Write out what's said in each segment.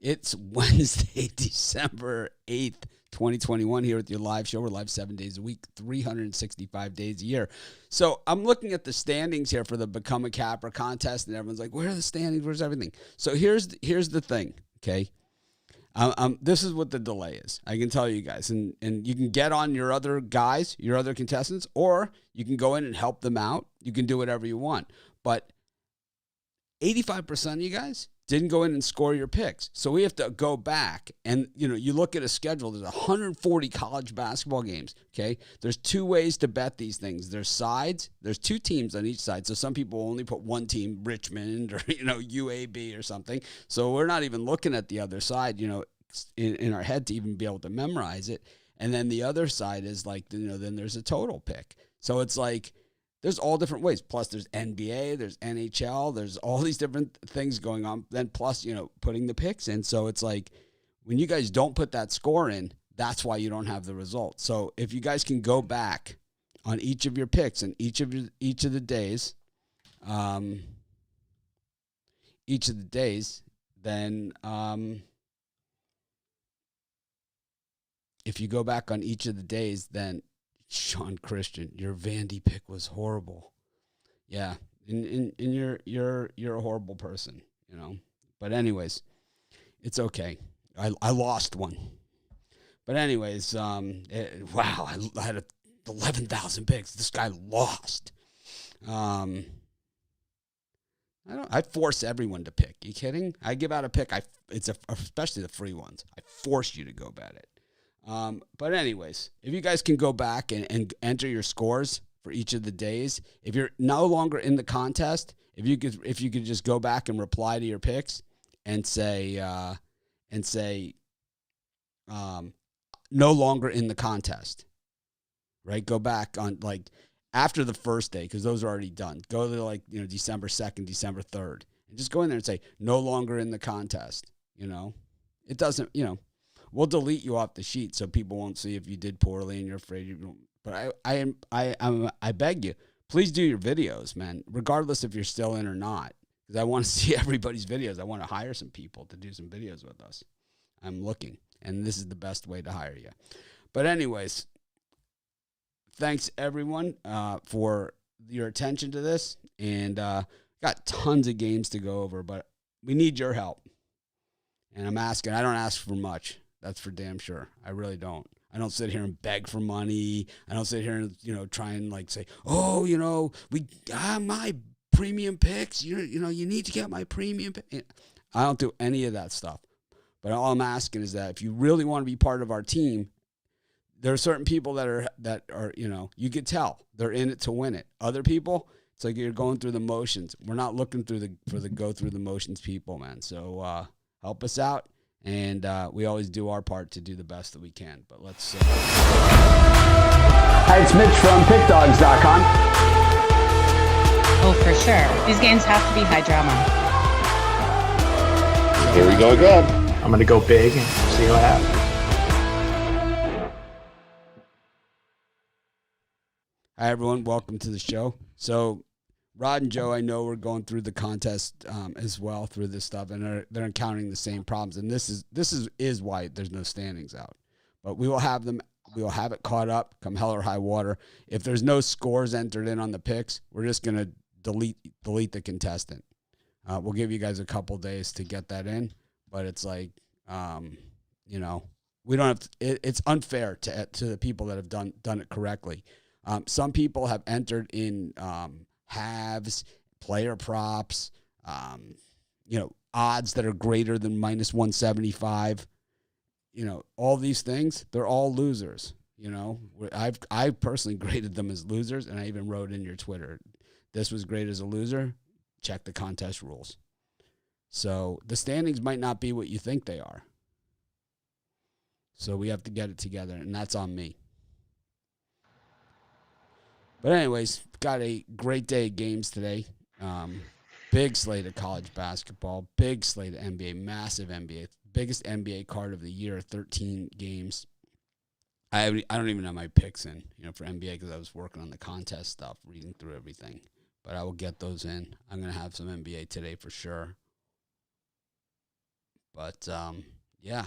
It's Wednesday, December 8th, 2021 here with your live show. We're live 7 days a week, 365 days a year. So I'm looking at the standings here for the Become a Capper contest, and everyone's like, where are the standings? Where's everything? So here's the thing, okay? This is what the delay is. I can tell you guys. And you can get on your other guys, your other contestants, or you can go in and help them out. You can do whatever you want. But 85% of you guys didn't go in and score your picks. So we have to go back and, you look at a schedule. There's 140 college basketball games, okay? There's two ways to bet these things. There's sides. There's two teams on each side. So some people only put one team, Richmond or, UAB or something. So we're not even looking at the other side, in our head to even be able to memorize it. And then the other side is like, then there's a total pick. So it's like, there's all different ways. Plus, there's NBA, there's NHL, there's all these different things going on. Then plus, putting the picks in. So it's like when you guys don't put that score in, that's why you don't have the result. So if you guys can go back on each of your picks and each of the days, then if you go back on each of the days, then Sean Christian, your Vandy pick was horrible. Yeah, and you're a horrible person, But anyways, it's okay. I lost one. But anyways, wow, I had 11,000 picks. This guy lost. I force everyone to pick. You kidding? I give out a pick. Especially the free ones. I force you to go bet it. But anyways, if you guys can go back and enter your scores for each of the days, if you're no longer in the contest, if you could just go back and reply to your picks and say, no longer in the contest, right? Go back on after the first day, because those are already done. Go to December 2nd, December 3rd, and just go in there and say, no longer in the contest. It doesn't, we'll delete you off the sheet so people won't see if you did poorly and you're afraid you won't. But I beg you, please do your videos, man, regardless if you're still in or not, because I want to see everybody's videos. I want to hire some people to do some videos with us. I'm looking, and this is the best way to hire you. But anyways, thanks everyone for your attention to this, and got tons of games to go over, but we need your help. And I don't ask for much. That's for damn sure. I really don't. I don't sit here and beg for money. I don't sit here and, try and say, we got my premium picks. You need to get my premium pick. I don't do any of that stuff. But all I'm asking is that if you really want to be part of our team, there are certain people that are, you could tell they're in it to win it. Other people, it's like you're going through the motions. We're not looking for the go through the motions people, man. So help us out. And we always do our part to do the best that we can. But let's Hi, it's Mitch from PickDogs.com. Oh, for sure. These games have to be high drama. Here we go again. I'm going to go big and see what happens. Hi, everyone. Welcome to the show. So Rod and Joe, I know we're going through the contest as well through this stuff, and they're encountering the same problems. And this is why there's no standings out. But we will have them. We will have it caught up come hell or high water. If there's no scores entered in on the picks, we're just gonna delete the contestant. We'll give you guys a couple days to get that in, but it's like, we don't have to, it's unfair to the people that have done it correctly. Some people have entered in halves, player props, odds that are greater than minus 175. All these things, they're all losers. I personally graded them as losers, and I even wrote in your Twitter, this was graded as a loser. Check the contest rules. So the standings might not be what you think they are. So we have to get it together, and that's on me. But anyways, got a great day of games today. Big slate of college basketball, big slate of NBA, massive NBA, biggest NBA card of the year, 13 games. I don't even have my picks in, for NBA because I was working on the contest stuff, reading through everything. But I will get those in. I'm going to have some NBA today for sure. But yeah.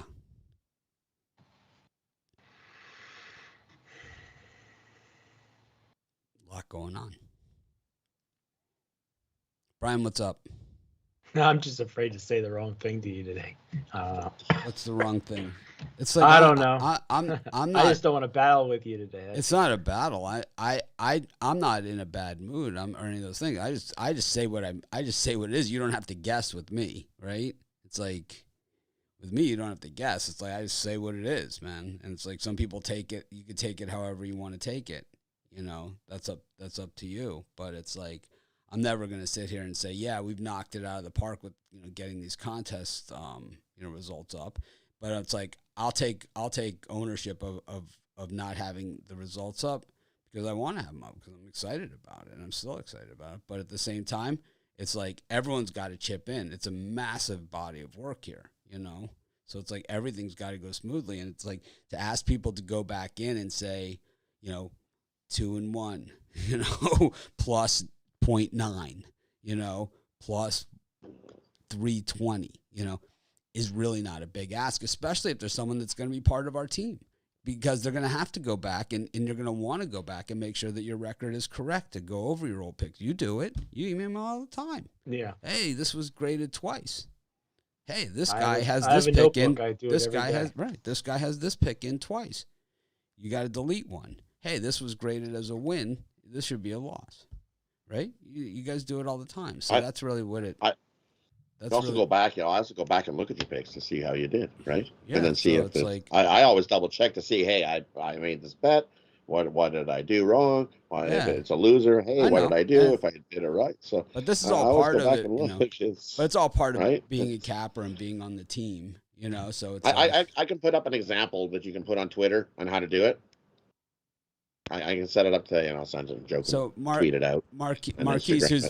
A lot going on. Brian, what's up? I'm just afraid to say the wrong thing to you today. What's the wrong thing? It's like I don't know. I'm not. I just don't want to battle with you today. It's not a battle. I'm not in a bad mood. Or any of those things. I just say what I just say what it is. You don't have to guess with me, right? It's like with me, you don't have to guess. It's like I just say what it is, man. And it's like some people take it. You could take it however you want to take it. You know, that's up to you. But it's like I'm never going to sit here and say, yeah, we've knocked it out of the park with, you know, getting these contest, results up. But it's like I'll take ownership of not having the results up because I want to have them up because I'm excited about it and I'm still excited about it. But at the same time, it's like everyone's got to chip in. It's a massive body of work here, you know. So it's like everything's got to go smoothly, and it's like to ask people to go back in and say, you know, 2-1, you know, plus 0.9, you know, plus 320, you know, is really not a big ask, especially if there's someone that's going to be part of our team, because they're going to have to go back and you're going to want to go back and make sure that your record is correct to go over your old picks. You do it. You email me all the time. Yeah. Hey, this was graded twice. Hey, this guy has this pick in. This guy has This guy has this pick in twice. You got to delete one. Hey, this was graded as a win. This should be a loss, right? You guys do it all the time. So that's really what it. You also go back. I also go back and look at your picks to see how you did, right? Yeah, and then see so if it's like I always double check to see. Hey, I made this bet. What did I do wrong? If it's a loser, hey, what did I do if I did it right? So, but this is all part of it. You know, but it's all part of right? being a capper and being on the team. You know, so it's. I can put up an example that you can put on Twitter on how to do it. I can set it up to, I'll send a joke. So tweet it out. Marquise,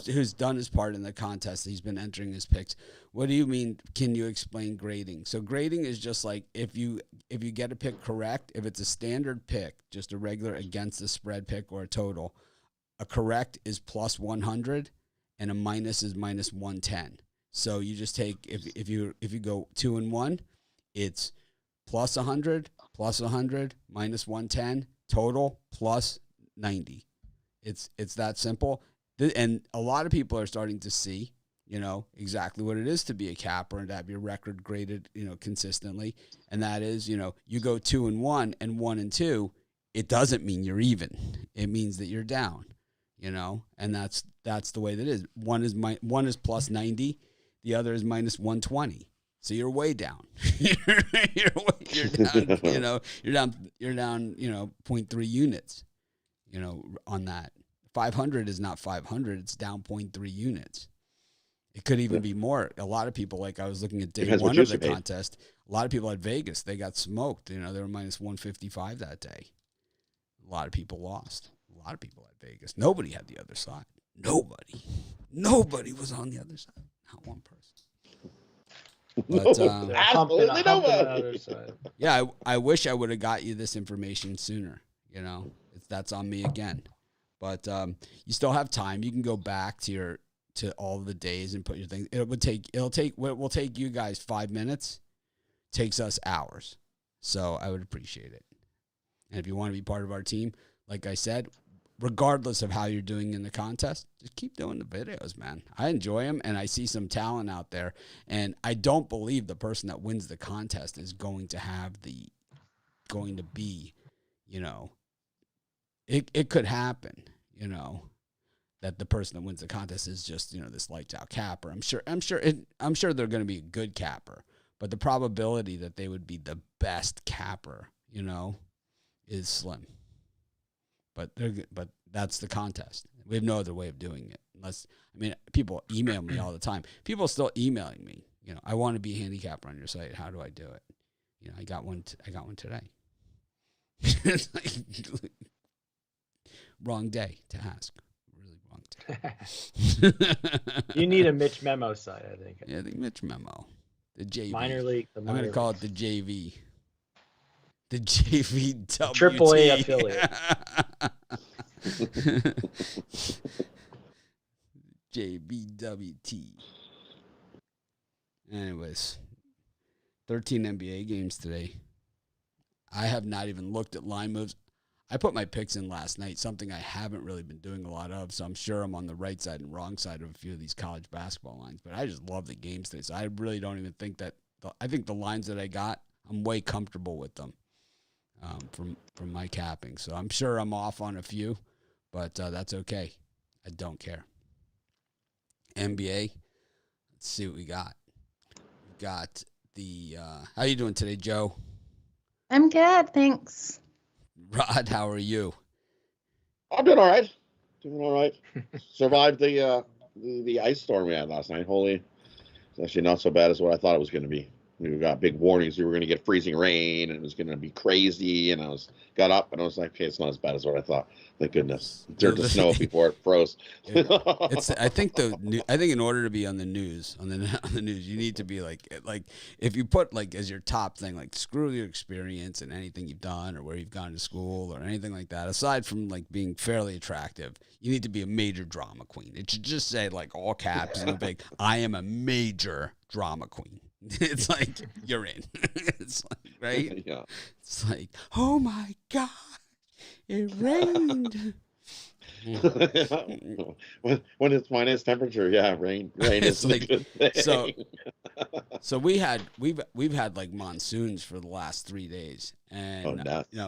who's done his part in the contest, he's been entering his picks. What do you mean? Can you explain grading? So grading is just like if you get a pick correct, if it's a standard pick, just a regular against the spread pick or a total, a correct is plus 100 and a minus is minus 110. So you just take if you go 2-1, it's plus 100, minus 110. Total plus 90. It's that simple. And a lot of people are starting to see, exactly what it is to be a capper and to have your record graded, consistently. And that is, you go 2-1 and 1-2. It doesn't mean you're even. It means that you're down, and that's the way that it is. One is plus 90. The other is minus 120. So you're way down. you're down. You're down. 0.3 units. On that. 500 is not 500. It's down 0.3 units. It could even be more. A lot of people, like I was looking at day one of the contest. A lot of people at Vegas, they got smoked. They were minus 155 that day. A lot of people lost. A lot of people at Vegas. Nobody had the other side. Nobody was on the other side. Not one person. But absolutely nobody. Yeah, I wish I would have got you this information sooner. That's on me again. But you still have time. You can go back to all the days and put your things. It will take you guys 5 minutes. Takes us hours. So I would appreciate it. And if you want to be part of our team, like I said, regardless of how you're doing in the contest, just keep doing the videos, man. I enjoy them, and I see some talent out there. And I don't believe the person that wins the contest is going to be, it could happen, that the person that wins the contest is just, this lights out capper. I'm sure they're going to be a good capper, but the probability that they would be the best capper, is slim. But that's the contest. We have no other way of doing it. People email me all the time. People are still emailing me. I want to be a handicapper on your site. How do I do it? I got one today. It's like, wrong day to ask. Really wrong day. You need a Mitch Memo site, I think. Yeah, the Mitch Memo. The JV. Minor league. I'm going to call it the JV. The JVWT. Triple A affiliate. JVWT. Anyways, 13 NBA games today. I have not even looked at line moves. I put my picks in last night, something I haven't really been doing a lot of, so I'm sure I'm on the right side and wrong side of a few of these college basketball lines. But I just love the games today, so I really don't even think that – I think the lines that I got, I'm way comfortable with them from my capping. So I'm sure I'm off on a few, but that's okay. I don't care. NBA, let's see what we got. We got the how you doing today, Joe? I'm good, thanks. Rod, how are you? I'm doing all right. Survived the ice storm we had last night. Holy, it's actually not so bad as what I thought it was going to be. We got big warnings we were going to get freezing rain and it was going to be crazy. And got up and I was like, okay, it's not as bad as what I thought. Thank goodness. Dirt to snow before it froze. I think in order to be on the news, you need to be like if you put like as your top thing, like screw your experience and anything you've done or where you've gone to school or anything like that. Aside from like being fairly attractive, you need to be a major drama queen. It should just say like all caps and big, I am a major drama queen. It's like you're in. It's like, right? Yeah. It's like, oh my God, it rained. when it's minus temperature, yeah, rain is like, a good thing. So we've had like monsoons for the last 3 days, and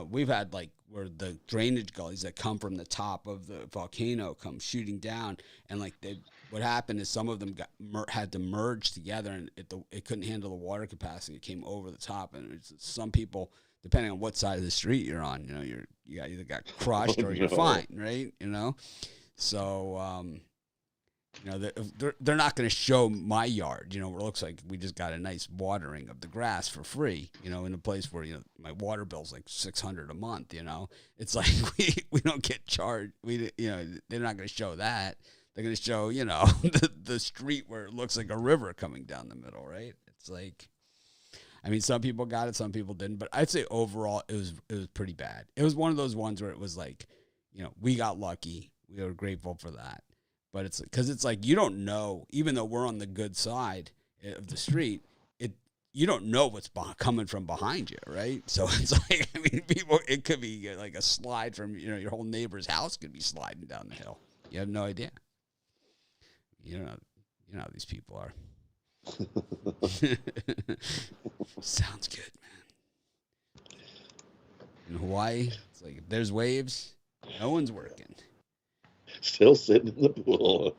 we've had like where the drainage gullies that come from the top of the volcano come shooting down, and like what happened is some of them had to merge together, and it couldn't handle the water capacity. It came over the top, and some people, depending on what side of the street you're on, you either got crushed or you're fine, right? So they're not going to show my yard, where it looks like we just got a nice watering of the grass for free, in a place where my water bill's like $600 a month. It's like we don't get charged. They're not going to show that. They're going to show, the street where it looks like a river coming down the middle, right? It's like, I mean, some people got it, some people didn't, but I'd say overall it was pretty bad. It was one of those ones where it was like, we got lucky. We were grateful for that. But it's because it's like you don't know, even though we're on the good side of the street, you don't know what's coming from behind you, right? So it's like, I mean, it could be like a slide from, your whole neighbor's house could be sliding down the hill. You have no idea. You know how these people are. Sounds good, man. In Hawaii, it's like if there's waves, no one's working. Still sitting in the pool.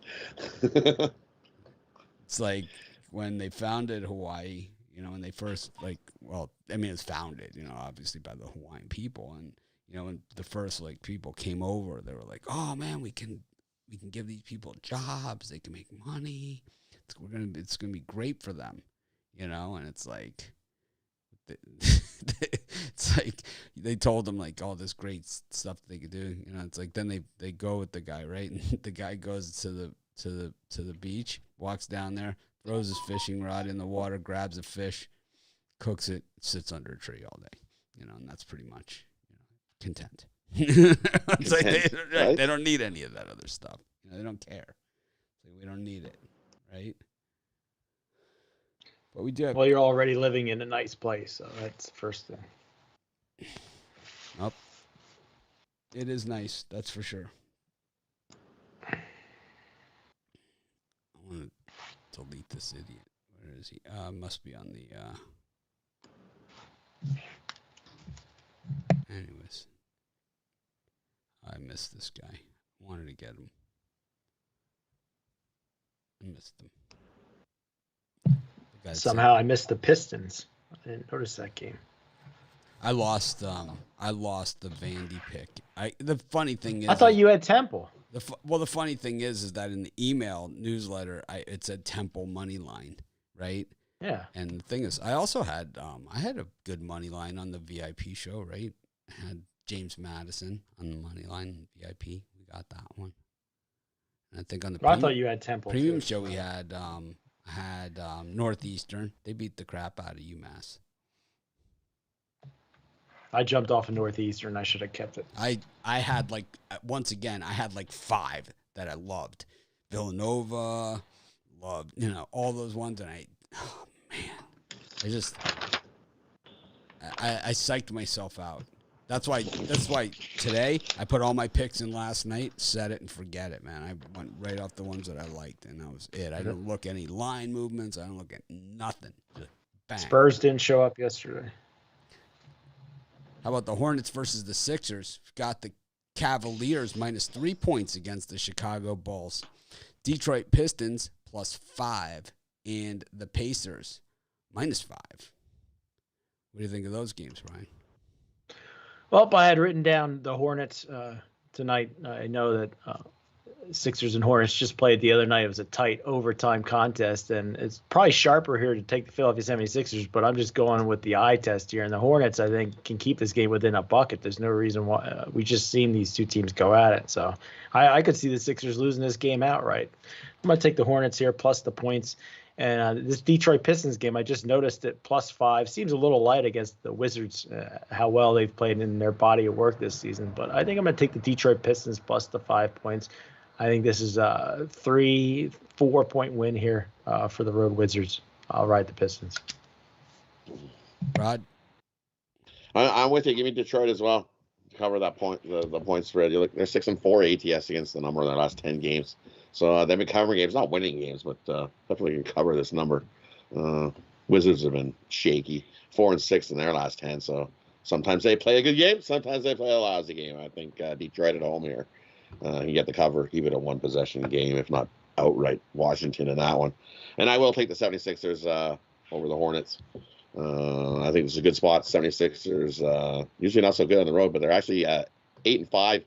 It's like when they founded Hawaii, when they first it was founded, obviously by the Hawaiian people, and when the first people came over, they were like, oh man, we can give these people jobs, they can make money. It's gonna be great for them, and it's like it's like they told them like all this great stuff they could do, it's like then they go with the guy, right? And the guy goes to the beach, walks down there, throws his fishing rod in the water, grabs a fish, cooks it, sits under a tree all day, and that's pretty much content. It's like they don't need any of that other stuff. They don't care. Like, we don't need it, right? But we do have. Well, you're already living in a nice place, so that's the first thing. Nope. It is nice, that's for sure. I want to delete this idiot. Where is he? Must be on the. Anyways, I missed this guy. Wanted to get him. I missed him. Somehow I missed the Pistons. I didn't notice that game. I lost the Vandy pick. The funny thing is, I thought you had Temple. The funny thing is that in the email newsletter, it said Temple money line, right? Yeah. And the thing is, I also had I had a good money line on the VIP show, right? I had James Madison on the money line VIP. We got that one. And I think on the I thought you had Temple premium too. show we had Northeastern. They beat the crap out of UMass. I jumped off of Northeastern. I should have kept it. I had once again, I had 5 that I loved. Villanova, loved, all those ones. And oh man, I psyched myself out. That's why today I put all my picks in last night, set it and forget it, man. I went right off the ones that I liked, and that was it. I didn't look at any line movements. I didn't look at nothing. Just bang. Spurs didn't show up yesterday. How about the Hornets versus the Sixers? Got the Cavaliers -3 points against the Chicago Bulls. Detroit Pistons +5, and the Pacers -5. What do you think of those games, Ryan? Well, I had written down the Hornets tonight. I know that Sixers and Hornets just played the other night. It was a tight overtime contest, and it's probably sharper here to take the Philadelphia 76ers, but I'm just going with the eye test here. And the Hornets, I think, can keep this game within a bucket. There's no reason why. We just seen these two teams go at it. So I could see the Sixers losing this game outright. I'm going to take the Hornets here plus the points. And this Detroit Pistons game, I just noticed it +5 seems a little light against the Wizards, how well they've played in their body of work this season. But I think I'm going to take the Detroit Pistons plus the 5 points. I think this is a 3-4 point win here for the road Wizards. I'll ride the Pistons. Rod? I'm with you. Give me Detroit as well. Cover that point, the point spread. You look, they're 6-4 ATS against the number in their last 10 games. So they've been covering games, not winning games, but definitely can cover this number. Wizards have been shaky, 4-6 in their last 10. So sometimes they play a good game, sometimes they play a lousy game. I think Detroit at home here, you get the cover, keep it a one possession game, if not outright Washington in that one. And I will take the 76ers over the Hornets. I think this is a good spot. 76ers usually not so good on the road, but they're actually 8-5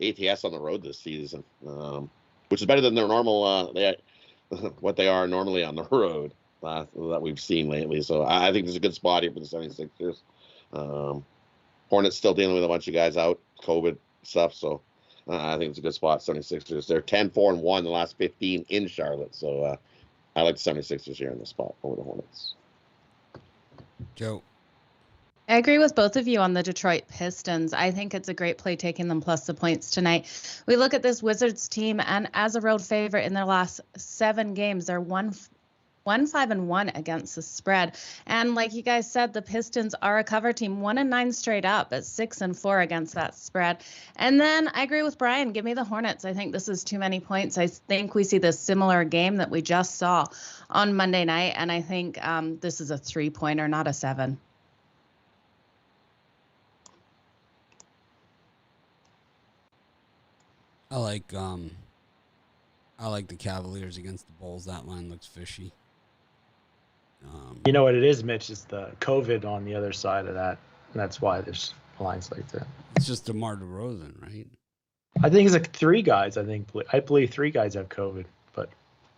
ATS on the road this season. Which is better than their normal, what they are normally on the road that we've seen lately. So I think there's a good spot here for the 76ers. Hornets still dealing with a bunch of guys out, COVID stuff. So I think it's a good spot, 76ers. They're 10-4-1 the last 15 in Charlotte. So I like the 76ers here in the spot over the Hornets. Joe? I agree with both of you on the Detroit Pistons. I think it's a great play taking them plus the points tonight. We look at this Wizards team, and as a road favorite in their last 7 games, they're 1-5-1 against the spread. And like you guys said, the Pistons are a cover team, 1-9 straight up at 6-4 against that spread. And then I agree with Brian. Give me the Hornets. I think this is too many points. I think we see this similar game that we just saw on Monday night, and I think this is a 3-pointer, not a 7. I like the Cavaliers against the Bulls. That line looks fishy. You know what it is, Mitch? Is the COVID on the other side of that. And that's why there's lines like that. It's just DeMar DeRozan, right? I think it's like 3 guys. I believe 3 guys have COVID, but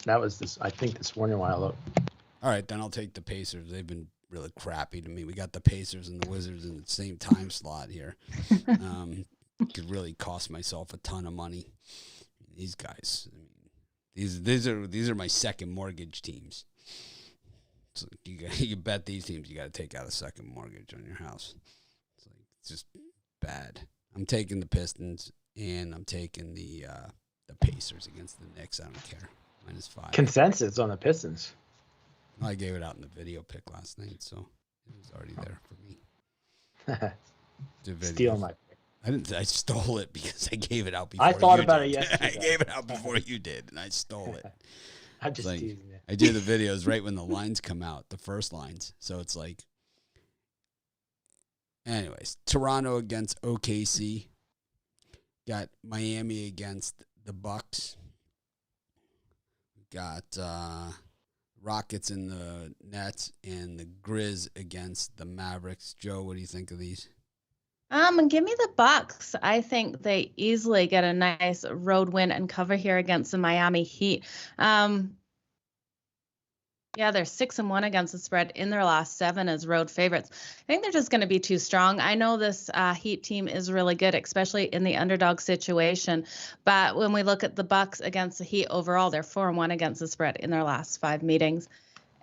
that was this. I think this morning when I looked. All right, then I'll take the Pacers. They've been really crappy to me. We got the Pacers and the Wizards in the same time slot here. Could really cost myself a ton of money. These guys, I mean, these are my second mortgage teams. So you bet these teams, you got to take out a second mortgage on your house. It's just bad. I'm taking the Pistons and I'm taking the Pacers against the Knicks. I don't care. -5. Consensus on the Pistons. I gave it out in the video pick last night, so it was already there for me. Steal my pick. I stole it because I gave it out before I thought you about did. it yesterday. I gave it out before you did, and I stole it. I'm just teasing you. I do the videos right when the lines come out, the first lines. So it's like, anyways, Toronto against OKC. Got Miami against the Bucks. Got Rockets in the Nets and the Grizz against the Mavericks. Joe, what do you think of these? Give me the Bucks. I think they easily get a nice road win and cover here against the Miami Heat. Yeah, they're 6-1 against the spread in their last 7 as road favorites. I think they're just going to be too strong. I know this Heat team is really good, especially in the underdog situation. But when we look at the Bucks against the Heat overall, they're 4-1 against the spread in their last 5 meetings.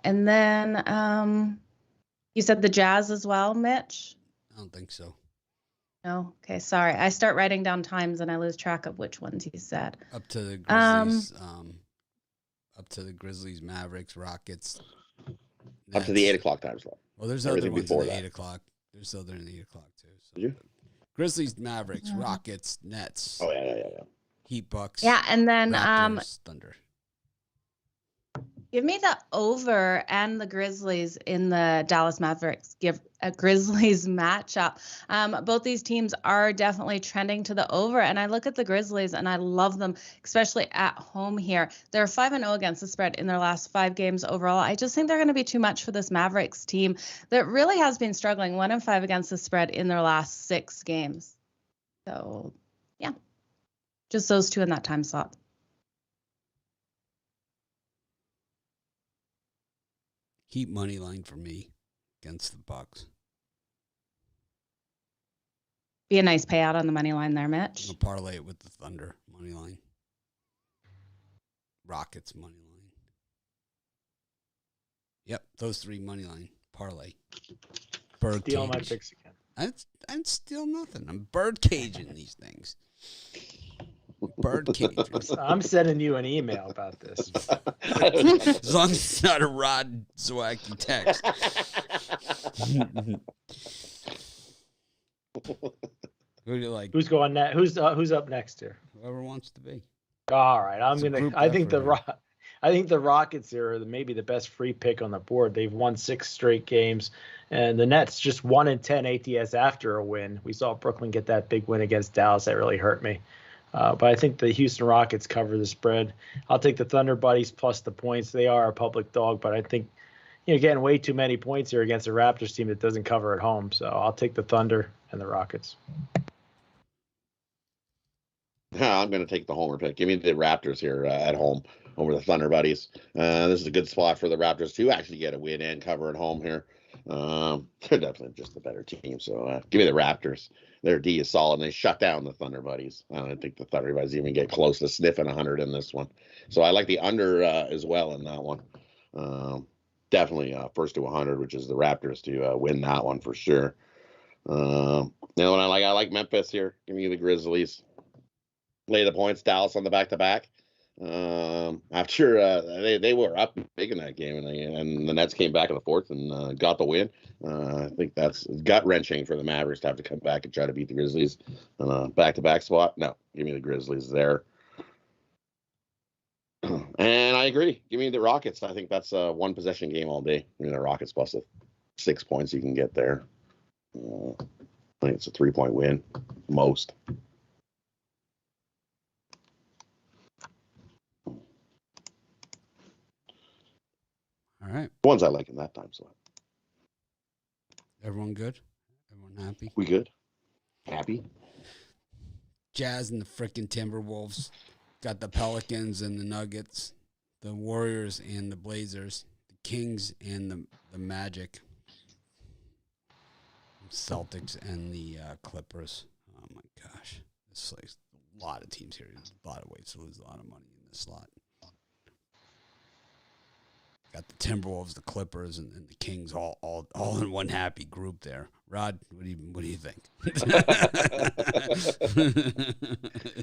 And then you said the Jazz as well, Mitch? I don't think so. No. Okay, sorry. I start writing down times and I lose track of which ones you said. Up to the Grizzlies. Up to the Grizzlies, Mavericks, Rockets. Up to the 8 o'clock time slot. Well, there's other Everything ones in before the that. 8 o'clock. There's other in the 8 o'clock too. So. Did you? Grizzlies, Mavericks, Rockets, Nets. Oh yeah. Heat, Bucks. Yeah, and then Raptors, Thunder. give me the over and the Grizzlies in the Dallas Mavericks give a Grizzlies matchup. Both these teams are definitely trending to the over, and I look at the Grizzlies and I love them, especially at home here. They're 5-0 against the spread in their last 5 games overall. I just think they're going to be too much for this Mavericks team that really has been struggling 1-5 against the spread in their last 6 games. So, yeah, just those two in that time slot. Heat money line for me against the Bucks. Be a nice payout on the money line there, Mitch. I'll parlay it with the Thunder money line. Rockets money line. Yep, those 3 money line parlay. Bird Steal my cage. picks again. I'm still nothing. I'm bird caging these things. Bird caging. I'm sending you an email about this. As long as it's not a Rod Zwacky text. Who do you like? Who's going next? Who's up next here? Whoever wants to be. All right, It's a group I think effort I think the Rockets are maybe the best free pick on the board. They've won 6 straight games, and the Nets just 1-10 ATS after a win. We saw Brooklyn get that big win against Dallas. That really hurt me. But I think the Houston Rockets cover the spread. I'll take the Thunder Buddies plus the points. They are a public dog, but I think you're getting way too many points here against a Raptors team that doesn't cover at home. So I'll take the Thunder and the Rockets. I'm going to take the homer pick. Give me the Raptors here at home over the Thunder Buddies. This is a good spot for the Raptors to actually get a win and cover at home here. They're definitely just the better team. So give me the Raptors. Their D is solid, and they shut down the Thunder Buddies. I don't think the Thunder Buddies even get close to sniffing 100 in this one. So I like the under as well in that one. Definitely first to 100, which is the Raptors to win that one for sure. The other one I like Memphis here. Give me the Grizzlies. Lay the points. Dallas on the back-to-back. After they were up big in that game, and the Nets came back in the fourth and got the win. I think that's gut-wrenching for the Mavericks to have to come back and try to beat the Grizzlies on a back-to-back spot. No, give me the Grizzlies there. And I agree. Give me the Rockets. I think that's a one-possession game all day. Give me the Rockets plus the 6 points you can get there. I think it's a 3-point win, most. All right. The ones I like in that time slot. Everyone good? Everyone happy? We good? Happy? Jazz and the frickin' Timberwolves. Got the Pelicans and the Nuggets. The Warriors and the Blazers. The Kings and the Magic. Celtics and the Clippers. Oh, my gosh. It's like a lot of teams here. There's a lot of ways to lose a lot of money in this slot. Got the Timberwolves, the Clippers, and the Kings all in one happy group there. Rod, what do you think?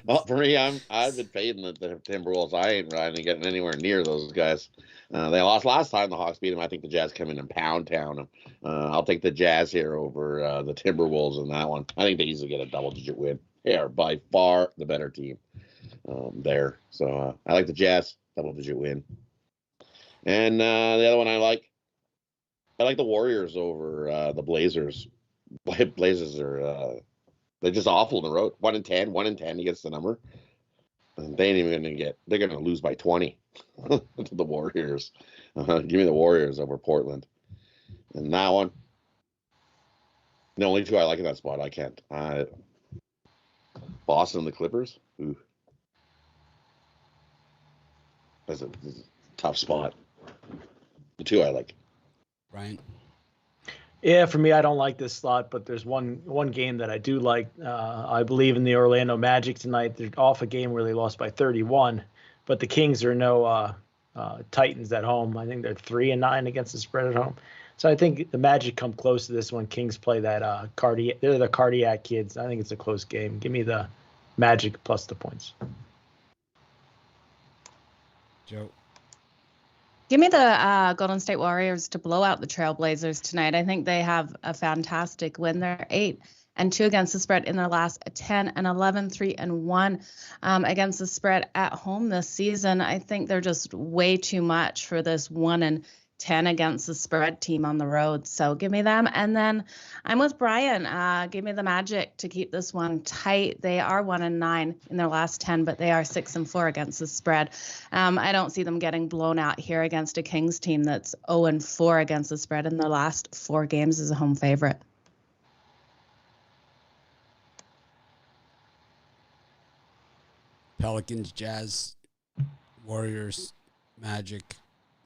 Well, for me, I've been fading the Timberwolves. I ain't riding and getting anywhere near those guys. They lost last time. The Hawks beat them. I think the Jazz come in and pound town. I'll take the Jazz here over the Timberwolves in that one. I think they easily get a double-digit win. They are by far the better team there. So I like the Jazz, double-digit win. And the other one I like the Warriors over the Blazers. Blazers are they're just awful in the road. 1-10 he gets the number. And they ain't even gonna get. They're gonna lose by 20 to the Warriors. Give me the Warriors over Portland. And that one, the only two I like in that spot. I can't. Boston and the Clippers. Ooh, that's a tough spot. The two I like. Brian? Yeah, for me, I don't like this slot, but there's one game that I do like. I believe in the Orlando Magic tonight. They're off a game where they lost by 31, but the Kings are no Titans at home. I think they're 3-9 against the spread at home. So I think the Magic come close to this one. Kings play that cardiac. They're the cardiac kids. I think it's a close game. Give me the Magic plus the points. Joe? Give me the Golden State Warriors to blow out the Trailblazers tonight. I think they have a fantastic win. They're 8-2 against the spread in their last 10 and 11, 3-1 against the spread at home this season. I think they're just way too much for this 1-10 against the spread team on the road. So give me them. And then I'm with Brian. Give me the Magic to keep this one tight. They are 1-9 in their last 10, but they are 6-4 against the spread. I don't see them getting blown out here against a Kings team that's 0-4 against the spread in their last 4 games as a home favorite. Pelicans, Jazz, Warriors, Magic,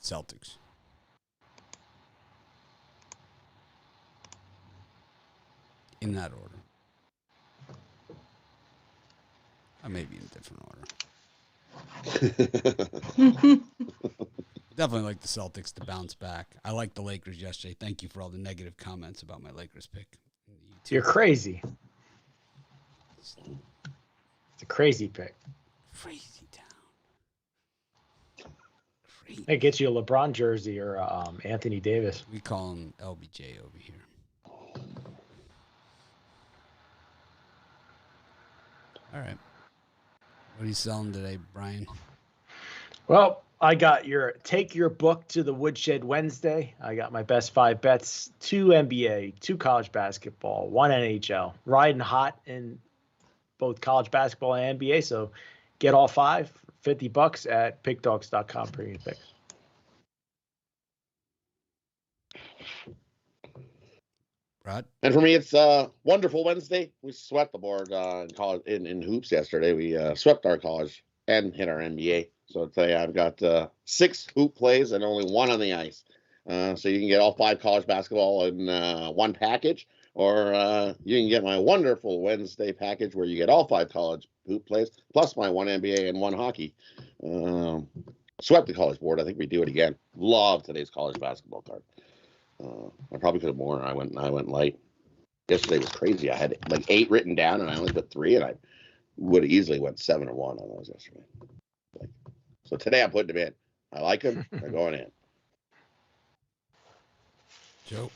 Celtics. In that order. Or maybe in a different order. Definitely like the Celtics to bounce back. I liked the Lakers yesterday. Thank you for all the negative comments about my Lakers pick. You're crazy. It's a crazy pick. Crazy town. Crazy. It gets you a LeBron jersey or Anthony Davis. We call him LBJ over here. All right. What are you selling today, Brian? Well, I got your take your book to the Woodshed Wednesday. I got my best 5 bets, 2 NBA, 2 college basketball, 1 NHL. Riding hot in both college basketball and NBA. So get all 5 for $50 at pickdogs.com premium picks. Rod? And for me, it's wonderful Wednesday. We swept the board in college in hoops yesterday. We swept our college and hit our NBA. So today I've got 6 hoop plays and only 1 on the ice. So you can get all 5 college basketball in one package, or you can get my wonderful Wednesday package where you get all 5 college hoop plays plus my 1 NBA and 1 hockey. Swept the college board. I think we do it again. Love today's college basketball card. I probably could have more. I went light. Yesterday was crazy. I had like 8 written down, and I only put 3, and I would have easily went 7 or 1 on those yesterday. So today I'm putting them in. I like them. They're going in. Joe?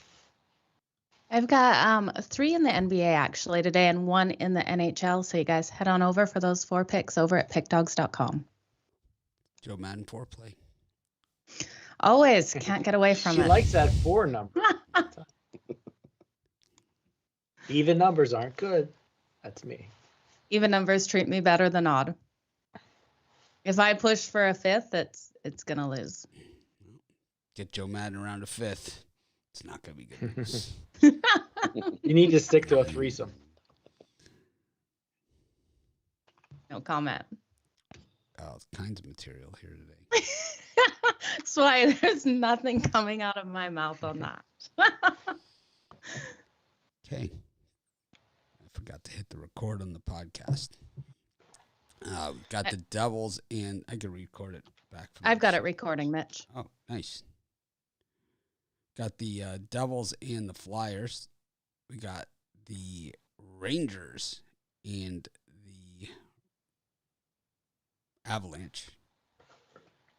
I've got 3 in the NBA actually today and 1 in the NHL. So you guys head on over for those 4 picks over at pickdogs.com. Joe Madden foreplay. Always can't get away from She it. likes that 4 number. Even numbers aren't good. That's me. Even numbers treat me better than odd. If I push for a 5th, it's gonna lose. Get Joe Madden around a 5th. It's not gonna be good news. You need to stick to a threesome. No comment. All kinds of material here today. That's why there's nothing coming out of my mouth on that. Okay. I forgot to hit the record on the podcast. Got the Devils, and I can record it back. I've got it recording, Mitch. Oh, nice. Got the Devils and the Flyers. We got the Rangers and the Avalanche.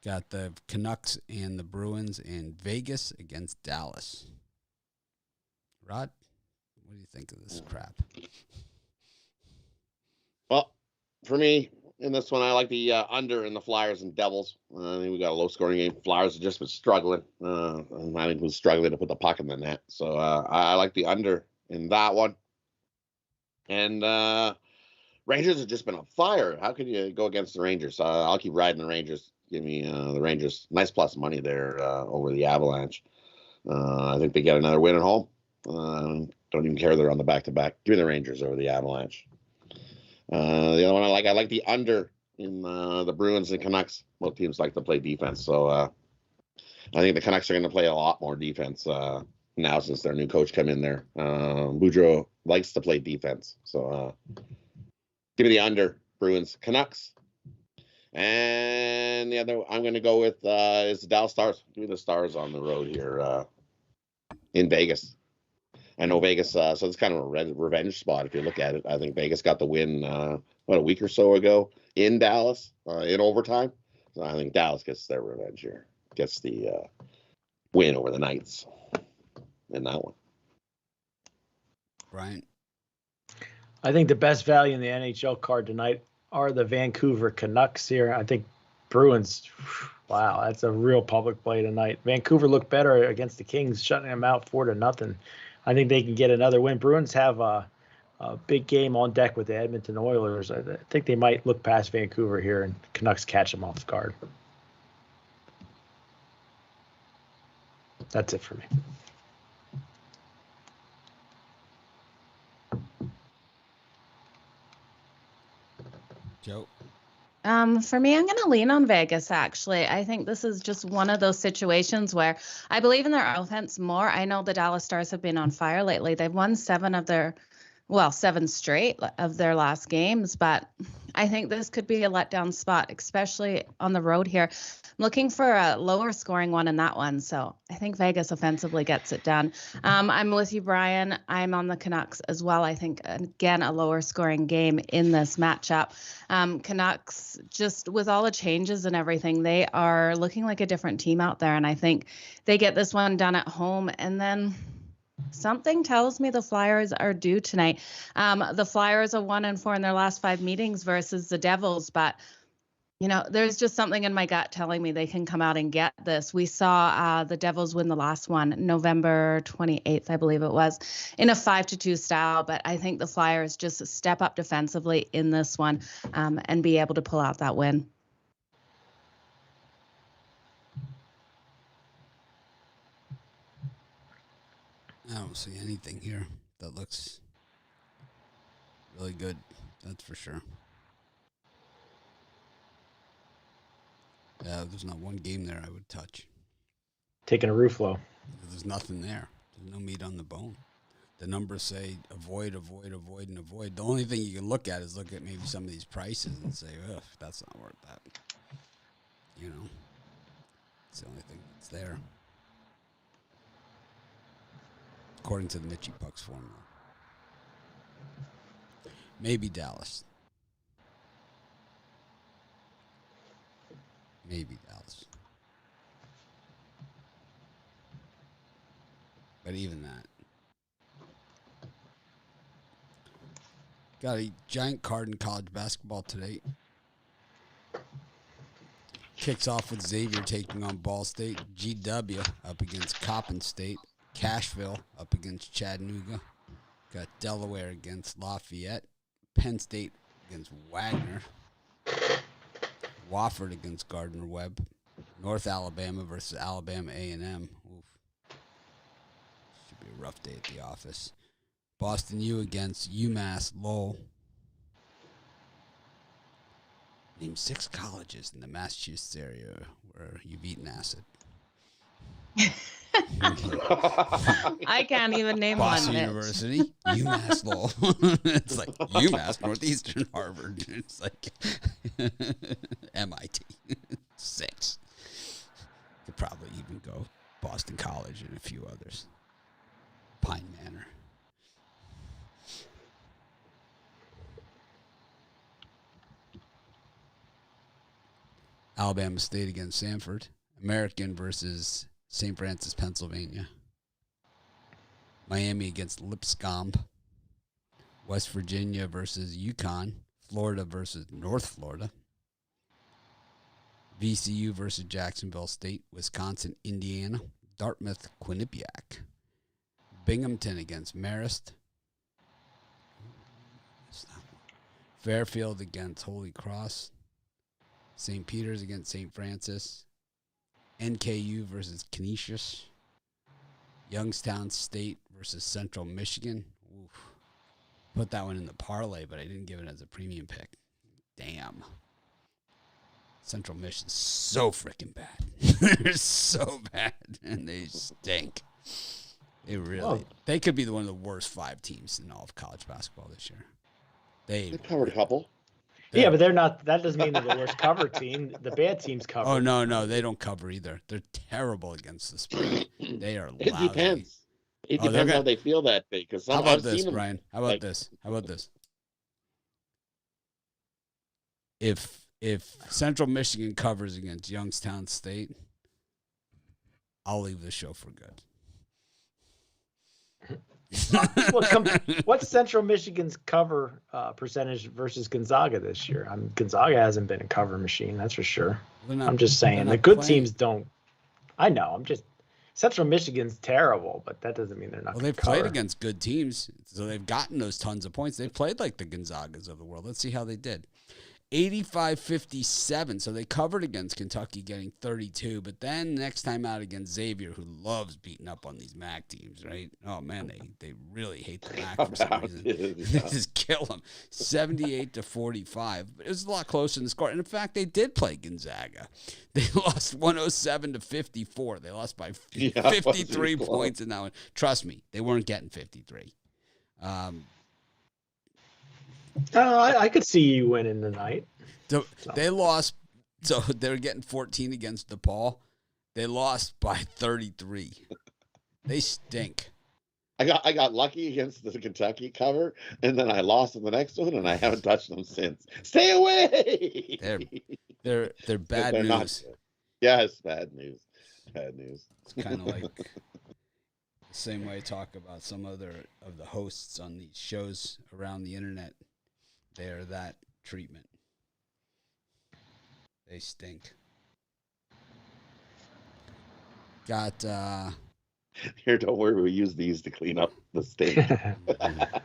Got the Canucks and the Bruins in Vegas against Dallas. Rod, what do you think of this crap? Well, for me, in this one, I like the under in the Flyers and Devils. I think we got a low-scoring game. Flyers have just been struggling. I think was struggling to put the puck in the net. So I like the under in that one. And Rangers have just been on fire. How can you go against the Rangers? I'll keep riding the Rangers. Give me the Rangers. Nice plus money there over the Avalanche. I think they get another win at home. Don't even care they're on the back-to-back. Give me the Rangers over the Avalanche. The other one I like the under in the Bruins and Canucks. Both teams like to play defense. So I think the Canucks are going to play a lot more defense now since their new coach come in there. Boudreau likes to play defense. So give me the under, Bruins, Canucks. And the other I'm going to go with is the Dallas Stars. Give me the Stars on the road here in Vegas. I know Vegas, so it's kind of a revenge spot if you look at it. I think Vegas got the win, a week or so ago in Dallas in overtime. So I think Dallas gets their revenge here. gets the win over the Knights in that one. Brian? I think the best value in the NHL card tonight are the Vancouver Canucks here. I think Bruins, wow, that's a real public play tonight. Vancouver looked better against the Kings, shutting them out 4-0. I think they can get another win. Bruins have a big game on deck with the Edmonton Oilers. I think they might look past Vancouver here and Canucks catch them off guard. That's it for me. Joe? For me, I'm going to lean on Vegas, actually. I think this is just one of those situations where I believe in their offense more. I know the Dallas Stars have been on fire lately. They've won 7 straight of their last games, but I think this could be a letdown spot, especially on the road here. I'm looking for a lower scoring one in that one, so I think Vegas offensively gets it done. I'm with you, Brian. I'm on the Canucks as well. I think, again, a lower scoring game in this matchup. Canucks, just with all the changes and everything, they are looking like a different team out there, and I think they get this one done at home, and then something tells me the Flyers are due tonight. The Flyers are 1-4 in their last 5 meetings versus the Devils, but there's just something in my gut telling me they can come out and get this. We saw the Devils win the last one, November 28th, I believe it was, in a 5-2 style, but I think the Flyers just step up defensively in this one and be able to pull out that win. I don't see anything here that looks really good. That's for sure. Yeah, there's not one game there I would touch. Taking a roof low. There's nothing there. There's no meat on the bone. The numbers say avoid, avoid, avoid, and avoid. The only thing you can look at is look at maybe some of these prices and say, ugh, that's not worth that. It's the only thing that's there. According to the Mitchie Pucks formula. Maybe Dallas. Maybe Dallas. But even that. Got a giant card in college basketball today. Kicks off with Xavier taking on Ball State. GW up against Coppin State. Cashville up against Chattanooga. Got Delaware against Lafayette. Penn State against Wagner. Wofford against Gardner-Webb. North Alabama versus Alabama A&M. Oof. Should be a rough day at the office. Boston U against UMass Lowell. Name 6 colleges in the Massachusetts area where you've eaten acid. I can't even name Boston one. University, UMass Lowell. It's like UMass, Northeastern, Harvard. It's like MIT. 6. Could probably even go Boston College and a few others. Pine Manor. Alabama State against Samford. American versus St. Francis, Pennsylvania. Miami against Lipscomb. West Virginia versus UConn. Florida versus North Florida. VCU versus Jacksonville State. Wisconsin, Indiana. Dartmouth, Quinnipiac. Binghamton against Marist. Fairfield against Holy Cross. St. Peter's against St. Francis. NKU versus Canisius. Youngstown State versus Central Michigan. Oof. Put that one in the parlay, but I didn't give it as a premium pick. Damn. Central Michigan's so freaking bad. They're so bad, and they stink. They really. They could be one of the worst 5 teams in all of college basketball this year. They covered a couple. Yeah, but they're not. That doesn't mean they're the worst cover team. The bad teams cover. Oh no, they don't cover either. They're terrible against the spread. They are lousy. It depends. It depends how they feel that day. Because how about this, Brian? How about this? How about this? If Central Michigan covers against Youngstown State, I'll leave the show for good. What's Central Michigan's cover percentage versus Gonzaga this year? Gonzaga hasn't been a cover machine, that's for sure. I'm just saying the good teams don't. I know. Central Michigan's terrible, but that doesn't mean they're not. Well, they've played against good teams, so they've gotten those tons of points. They've played like the Gonzagas of the world. Let's see how they did. 85-57, so they covered against Kentucky, getting 32. But then next time out against Xavier, who loves beating up on these MAC teams, right? Oh man, they really hate the MAC for some reason. They just kill them. 78-45, but it was a lot closer in the score. And in fact, they did play Gonzaga. They lost 107-54. They lost by 53 points in that one. Trust me, they weren't getting 53. I could see you winning tonight. So they lost. So they were getting 14 against DePaul. They lost by 33. They stink. I got lucky against the Kentucky cover, and then I lost in the next one, and I haven't touched them since. Stay away. They're bad news. Not, yes, bad news. Bad news. It's kind of like the same way I talk about some other of the hosts on these shows around the internet. They're that treatment. They stink. Got here, don't worry, we use these to clean up the state.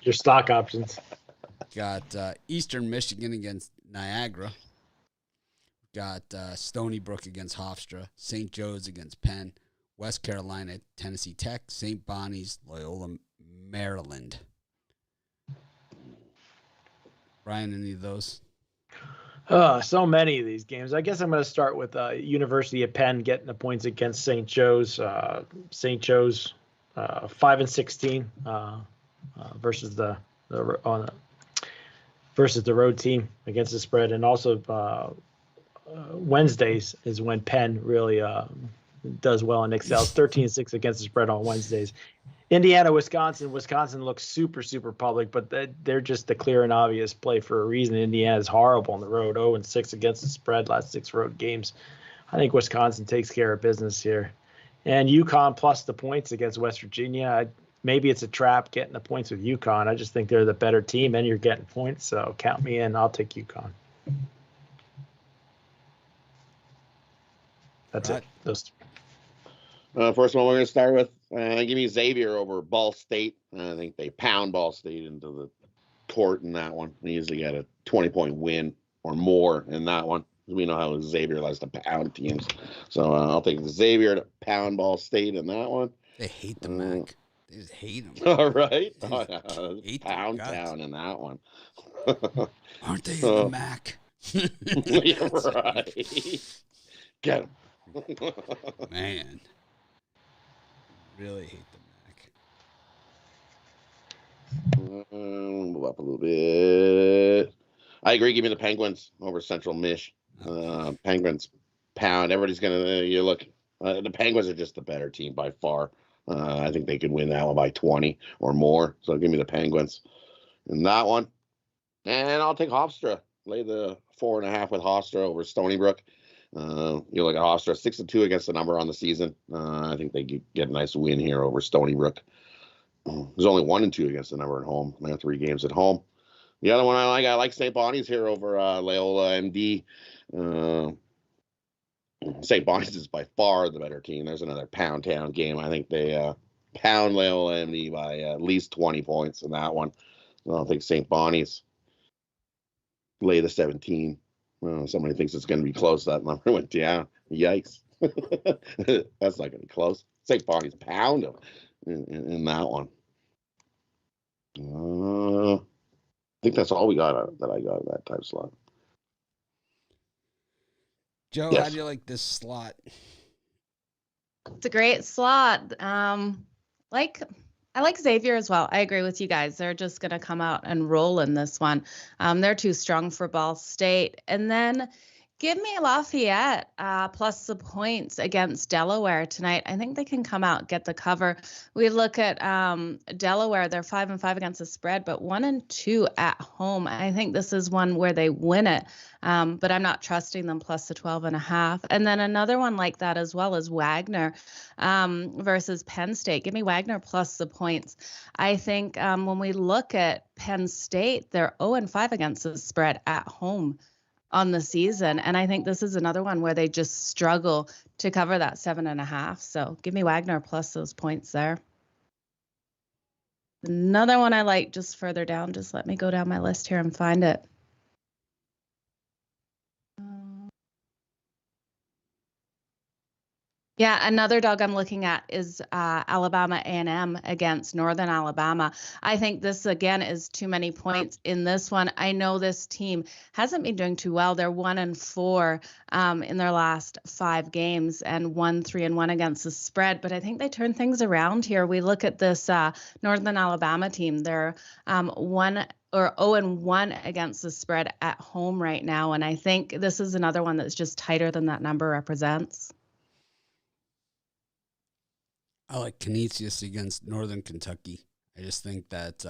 Your stock options. Got Eastern Michigan against Niagara. Got Stony Brook against Hofstra. St. Joe's against Penn. West Carolina, Tennessee Tech. St. Bonnie's, Loyola, Maryland. Brian, any of those? So many of these games. I guess I'm going to start with University of Penn getting the points against St. Joe's. St. Joe's 5-16 versus the road team against the spread, and also Wednesdays is when Penn really does well and excels. 13-6 against the spread on Wednesdays. Indiana, Wisconsin. Wisconsin looks super, super public, but they're just the clear and obvious play for a reason. Indiana is horrible on the road, 0-6 against the spread last 6 road games. I think Wisconsin takes care of business here. And UConn plus the points against West Virginia. Maybe it's a trap getting the points with UConn. I just think they're the better team, and you're getting points, so count me in. I'll take UConn. That's it. Those. First one we're going to start with, give me Xavier over Ball State. I think they pound Ball State into the court in that one. They usually get a 20-point win or more in that one. We know how Xavier likes to pound teams. So I'll take Xavier to pound Ball State in that one. They hate the MAC. They just hate them. All right. Hate pound town in that one. Aren't they in the MAC? You're right. Get them. Man. Really hate the MAC. Move up a little bit. I agree. Give me the Penguins over Central Mich. Penguins pound. Everybody's gonna. You look. The Penguins are just the better team by far. I think they could win that one by 20 or more. So give me the Penguins in that one. And I'll take Hofstra. Lay the 4.5 with Hofstra over Stony Brook. You look at Hofstra, 6-2 against the number on the season. I think they get a nice win here over Stony Brook. There's only 1-2 against the number at home. They have 3 games at home. The other one I like St. Bonnie's here over Loyola MD. St. Bonnie's is by far the better team. There's another pound town game. I think they pound Loyola MD by at least 20 points in that one. I don't think St. Bonnie's lay the 17. Well, somebody thinks it's going to be close. That number went down. Yikes. That's not going to be close. St. Bonnie's pound them in that one. I think that's all we got that I got in that time slot. Joe, yes. How do you like this slot? It's a great slot. I like Xavier as well. I agree with you guys. They're just going to come out and roll in this one. They're too strong for Ball State. And then Give me Lafayette plus the points against Delaware tonight. I think they can come out, get the cover. We look at Delaware. They're 5-5 against the spread, but 1-2 at home. I think this is one where they win it, but I'm not trusting them plus the 12.5. And then another one like that as well is Wagner versus Penn State. Give me Wagner plus the points. I think when we look at Penn State, they're 0-5 against the spread at home on the season. And I think this is another one where they just struggle to cover that 7.5. So give me Wagner plus those points there. Another one I like just further down. Just let me go down my list here and find it. Yeah, another dog I'm looking at is Alabama A&M against Northern Alabama. I think this, again, is too many points in this one. I know this team hasn't been doing too well. They're 1-4 in their last 5 games and 1-3-1 against the spread. But I think they turn things around here. We look at this Northern Alabama team. They're 0-1 against the spread at home right now. And I think this is another one that's just tighter than that number represents. I like Canisius against Northern Kentucky. I just think that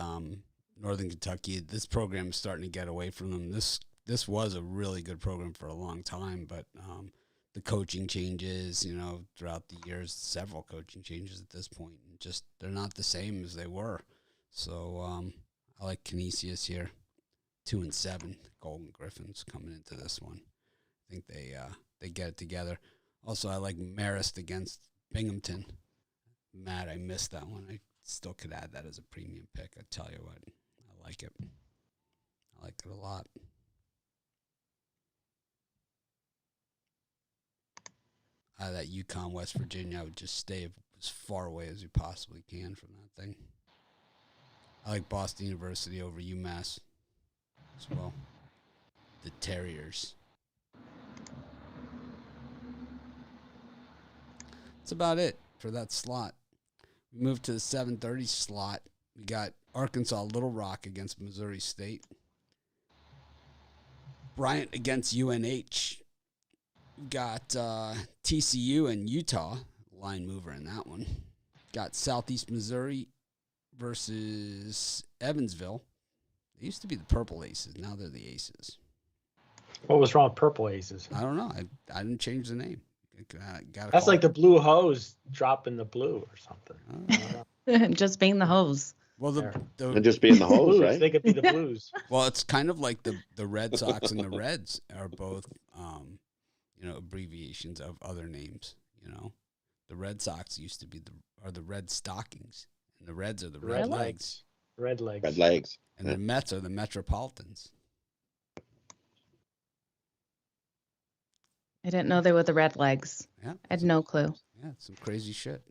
Northern Kentucky, this program is starting to get away from them. This was a really good program for a long time, but the coaching changes, throughout the years, several coaching changes at this point, and just they're not the same as they were. So I like Canisius here, 2-7. Golden Griffins coming into this one. I think they get it together. Also, I like Marist against Binghamton. Matt, I missed that one. I still could add that as a premium pick. I tell you what, I like it. I like it a lot. That UConn, West Virginia, I would just stay as far away as you possibly can from that thing. I like Boston University over UMass as well. The Terriers. That's about it for that slot. We move to the 7:30 slot. We got Arkansas Little Rock against Missouri State. Bryant against UNH. We got TCU and Utah. Line mover in that one. Got Southeast Missouri versus Evansville. They used to be the Purple Aces. Now they're the Aces. What was wrong with Purple Aces? I don't know. I didn't change the name. That's like the blue hose dropping the blue or something. Just being the hose. Well, and just being the hose, right? They could be the Blues. Well, it's kind of like the Red Sox and the Reds are both, abbreviations of other names. The Red Sox used to be the Red Stockings, and the Reds are the Red Legs. Red Legs. Red Legs. And the Mets are the Metropolitans. I didn't know they were the Red Legs. Yeah, I had no clue. Yeah, some crazy shit.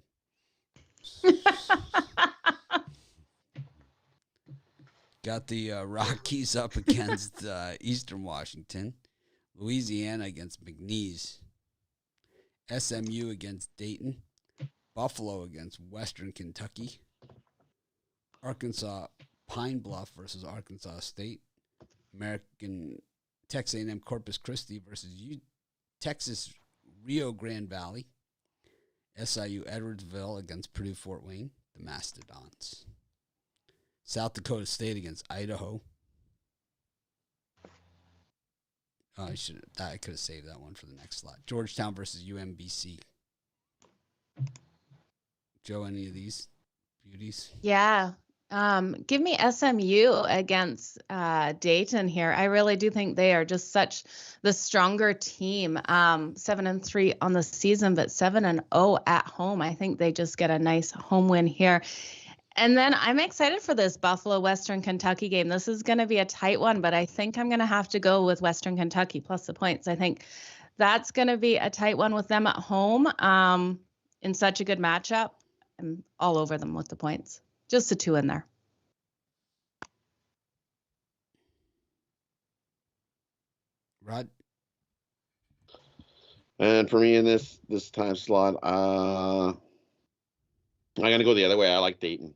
Got the Rockies up against Eastern Washington. Louisiana against McNeese. SMU against Dayton. Buffalo against Western Kentucky. Arkansas Pine Bluff versus Arkansas State. Texas A&M Corpus Christi versus Texas Rio Grande Valley. SIU Edwardsville against Purdue Fort Wayne, the Mastodons. South Dakota State against Idaho. I could have saved that one for the next slot. Georgetown versus UMBC. Joe, any of these beauties? Yeah. Give me SMU against Dayton here. I really do think they are just such the stronger team. 7-3 on the season, but 7-0 at home. I think they just get a nice home win here. And then I'm excited for this Buffalo Western Kentucky game. This is going to be a tight one, but I think I'm going to have to go with Western Kentucky plus the points. I think that's going to be a tight one with them at home in such a good matchup. I'm all over them with the points. Just the 2 in there. Rod? And for me in this time slot, I'm going to go the other way. I like Dayton.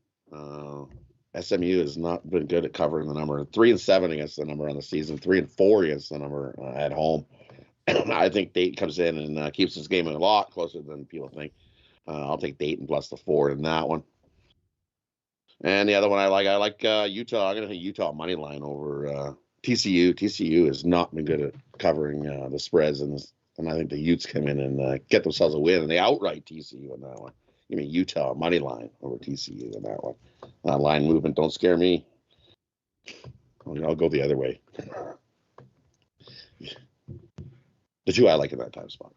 SMU has not been good at covering the number. 3-7 against the number on the season. 3-4 against the number at home. I think Dayton comes in and keeps this game a lot closer than people think. I'll take Dayton plus the 4 in that one. And the other one I like Utah. I'm going to take Utah money line over TCU. TCU has not been good at covering the spreads, and I think the Utes come in and get themselves a win, and they outright TCU in that one. You mean Utah money line over TCU in that one. Line movement don't scare me. I'll go the other way. The two I like in that time spot.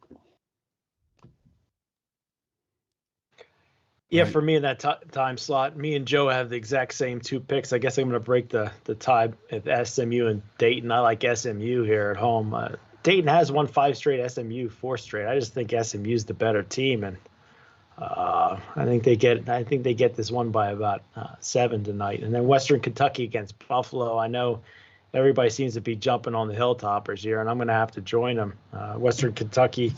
Yeah, for me in that time slot, me and Joe have the exact same 2 picks. I guess I'm going to break the tie at SMU and Dayton. I like SMU here at home. Dayton has won 5 straight, SMU 4 straight. I just think SMU's the better team, and I think they get this one by about 7 tonight. And then Western Kentucky against Buffalo. I know everybody seems to be jumping on the Hilltoppers here, and I'm going to have to join them. Western Kentucky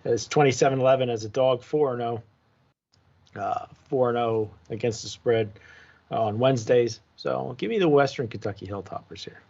is 27-11 as a dog, 4-0. 4-0 against the spread on Wednesdays. So give me the Western Kentucky Hilltoppers here.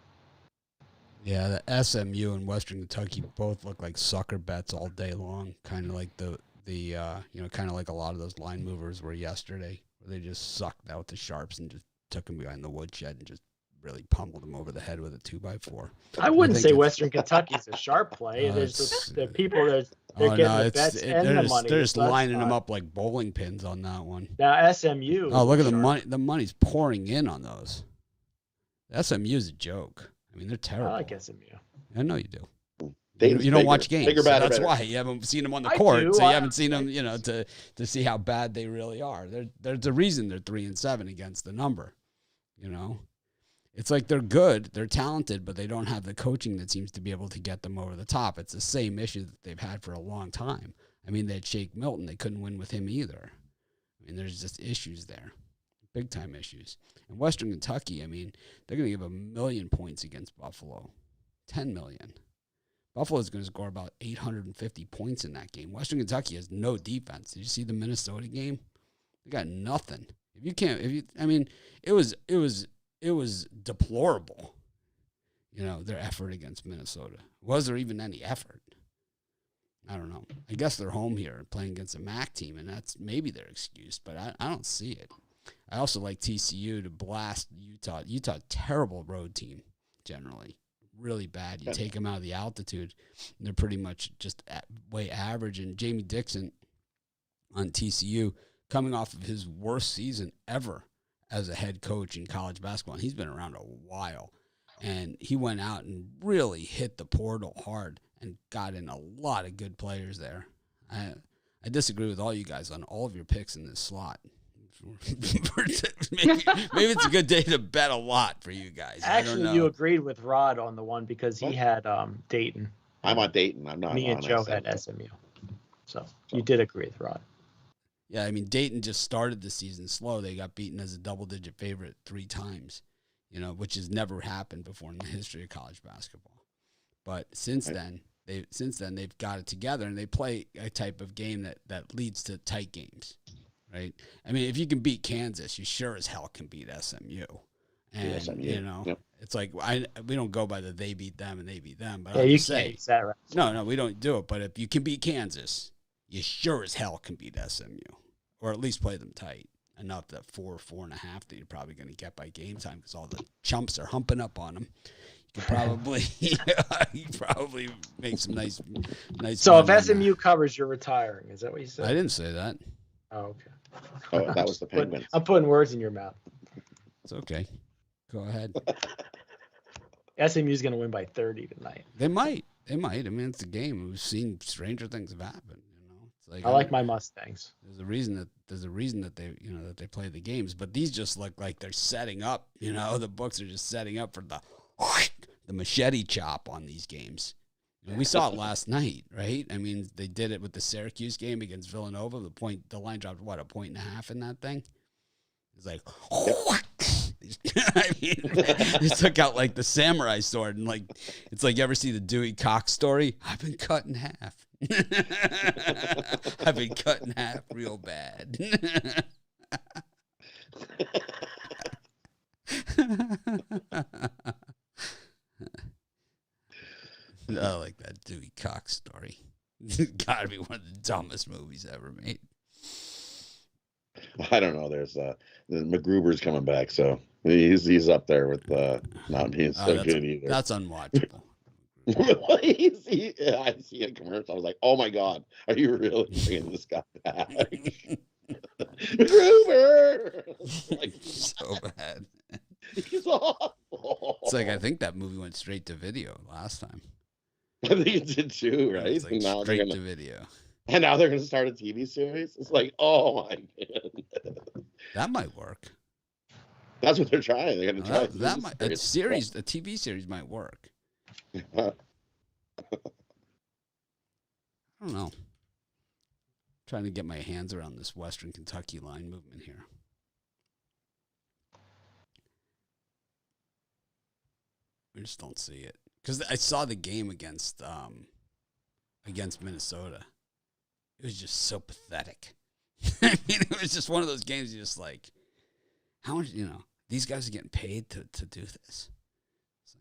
Yeah, the SMU and Western Kentucky both look like sucker bets all day long, kind of like kind of like a lot of those line movers were yesterday, where they just sucked out the sharps and just took them behind the woodshed and just really pummeled them over the head with a 2x4. I wouldn't say Western Kentucky's a sharp play. There's the people that they're getting the bets and the money. They're just lining them up like bowling pins on that one. Now SMU. Oh, look at the money! The money's pouring in on those. SMU's a joke. I mean, they're terrible. I like SMU. I know you do. Dayton's you don't bigger, watch games. Bigger, better, so that's better. why you haven't seen them on the I court. do. So you haven't seen them, to see how bad they really are. There's a reason they're 3-7 against the number. It's like they're good, they're talented, but they don't have the coaching that seems to be able to get them over the top. It's the same issue that they've had for a long time. I mean, they had Shake Milton. They couldn't win with him either. I mean, there's just issues there, big-time issues. And Western Kentucky, I mean, they're going to give 1 million points against Buffalo, 10 million. Buffalo's going to score about 850 points in that game. Western Kentucky has no defense. Did you see the Minnesota game? They got nothing. It was deplorable, their effort against Minnesota. Was there even any effort? I don't know. I guess they're home here playing against a MAC team, and that's maybe their excuse, but I don't see it. I also like TCU to blast Utah. Utah, terrible road team, generally. Really bad. You take them out of the altitude, and they're pretty much just way average. And Jamie Dixon on TCU, coming off of his worst season ever as a head coach in college basketball, and he's been around a while, and he went out and really hit the portal hard and got in a lot of good players there. I disagree with all you guys on all of your picks in this slot. maybe it's a good day to bet a lot for you guys. Actually, you agreed with Rod on the one because he had Dayton. I'm on Dayton. I'm not. Me and Joe had SMU. So you did agree with Rod. Yeah, I mean, Dayton just started the season slow. They got beaten as a double-digit favorite 3 times, which has never happened before in the history of college basketball. But since then they've got it together, and they play a type of game that leads to tight games, right? I mean, if you can beat Kansas, you sure as hell can beat SMU. And, Yep. It's like we don't go by the they beat them and they beat them. But yeah, you can't use that, right? No, we don't do it. But if you can beat Kansas, you sure as hell can beat SMU, or at least play them tight enough that 4.5 that you're probably going to get by game time because all the chumps are humping up on them. You could probably make some nice. So if SMU covers, you're retiring. Is that what you said? I didn't say that. Oh, okay. Oh, that was the Penguins. I'm putting words in your mouth. It's okay. Go ahead. SMU's going to win by 30 tonight. They might. I mean, it's a game. We've seen stranger things have happened. It's like I like my Mustangs. There's a reason that they that they play the games, but these just look like they're setting up. The books are just setting up for the machete chop on these games. We saw it last night, right? I mean, they did it with the Syracuse game against Villanova. The line dropped, 1.5 in that thing? It's like, I mean, they took out like the samurai sword, and like, it's like, you ever see the Dewey Cox story? I've been cut in half. I've been cut in half real bad. I like that Dewey Cox story. Gotta be one of the dumbest movies ever made. I don't know. There's MacGruber's coming back, so he's up there with not being so good either. That's unwatchable. I see a commercial. I was like, "Oh my god, are you really bringing this guy back?" MacGruber, like, so bad. He's awful. It's like I think that movie went straight to video last time. I think it did too, right? It's like now straight to video. And now they're going to start a TV series. It's like, oh my god, that might work. That's what they're trying. They're going to try. That might a TV series might work. I don't know. Trying to get my hands around this Western Kentucky line movement here. I just don't see it because I saw the game against Minnesota. It was just so pathetic. I mean, it was just one of those games. You're just like, how much? These guys are getting paid to do this. It's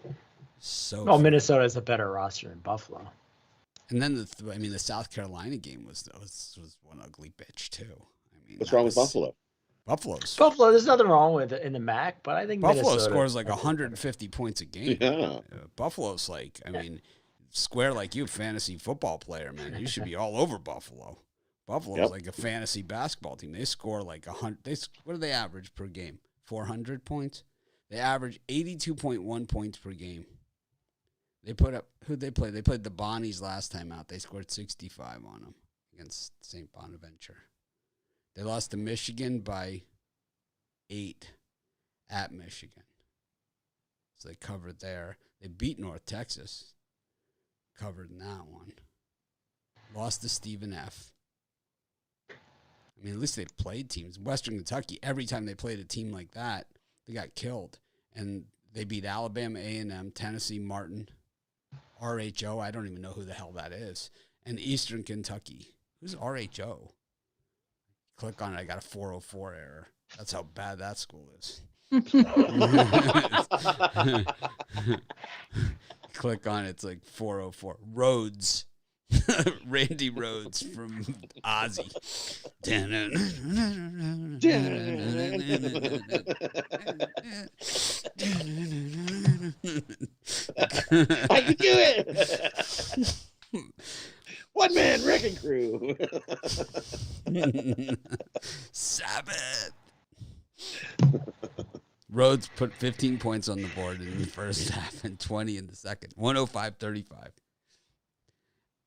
like so. Well, Minnesota is a better roster than Buffalo. And then the South Carolina game was one ugly bitch too. I mean, what's wrong with Buffalo? Buffalo. There's nothing wrong with it in the MAC, but I think Buffalo Minnesota scores like 150 points a game. Yeah. Buffalo's like, I mean, Square like you, fantasy football player, man. You should be all over Buffalo. Buffalo's like a fantasy basketball team. They score like 100. What do they average per game? 400 points. They average 82.1 points per game. They put up who'd they play? They played the Bonnies last time out. They scored 65 on them against St. Bonaventure. They lost to Michigan by 8 at Michigan. So they covered there. They beat North Texas. Covered in that one. Lost to Stephen F. I mean, at least they've played teams. Western Kentucky, every time they played a team like that, they got killed. And they beat Alabama A&M, Tennessee Martin, RHO. I don't even know who the hell that is. And Eastern Kentucky. Who's RHO? Click on it. I got a 404 error. That's how bad that school is. Click on it. It's like 404. Rhodes. Randy Rhodes from Ozzy. I can do it. One man wrecking crew. Sabbath. Rhodes put 15 points on the board in the first half and 20 in the second. 105-35.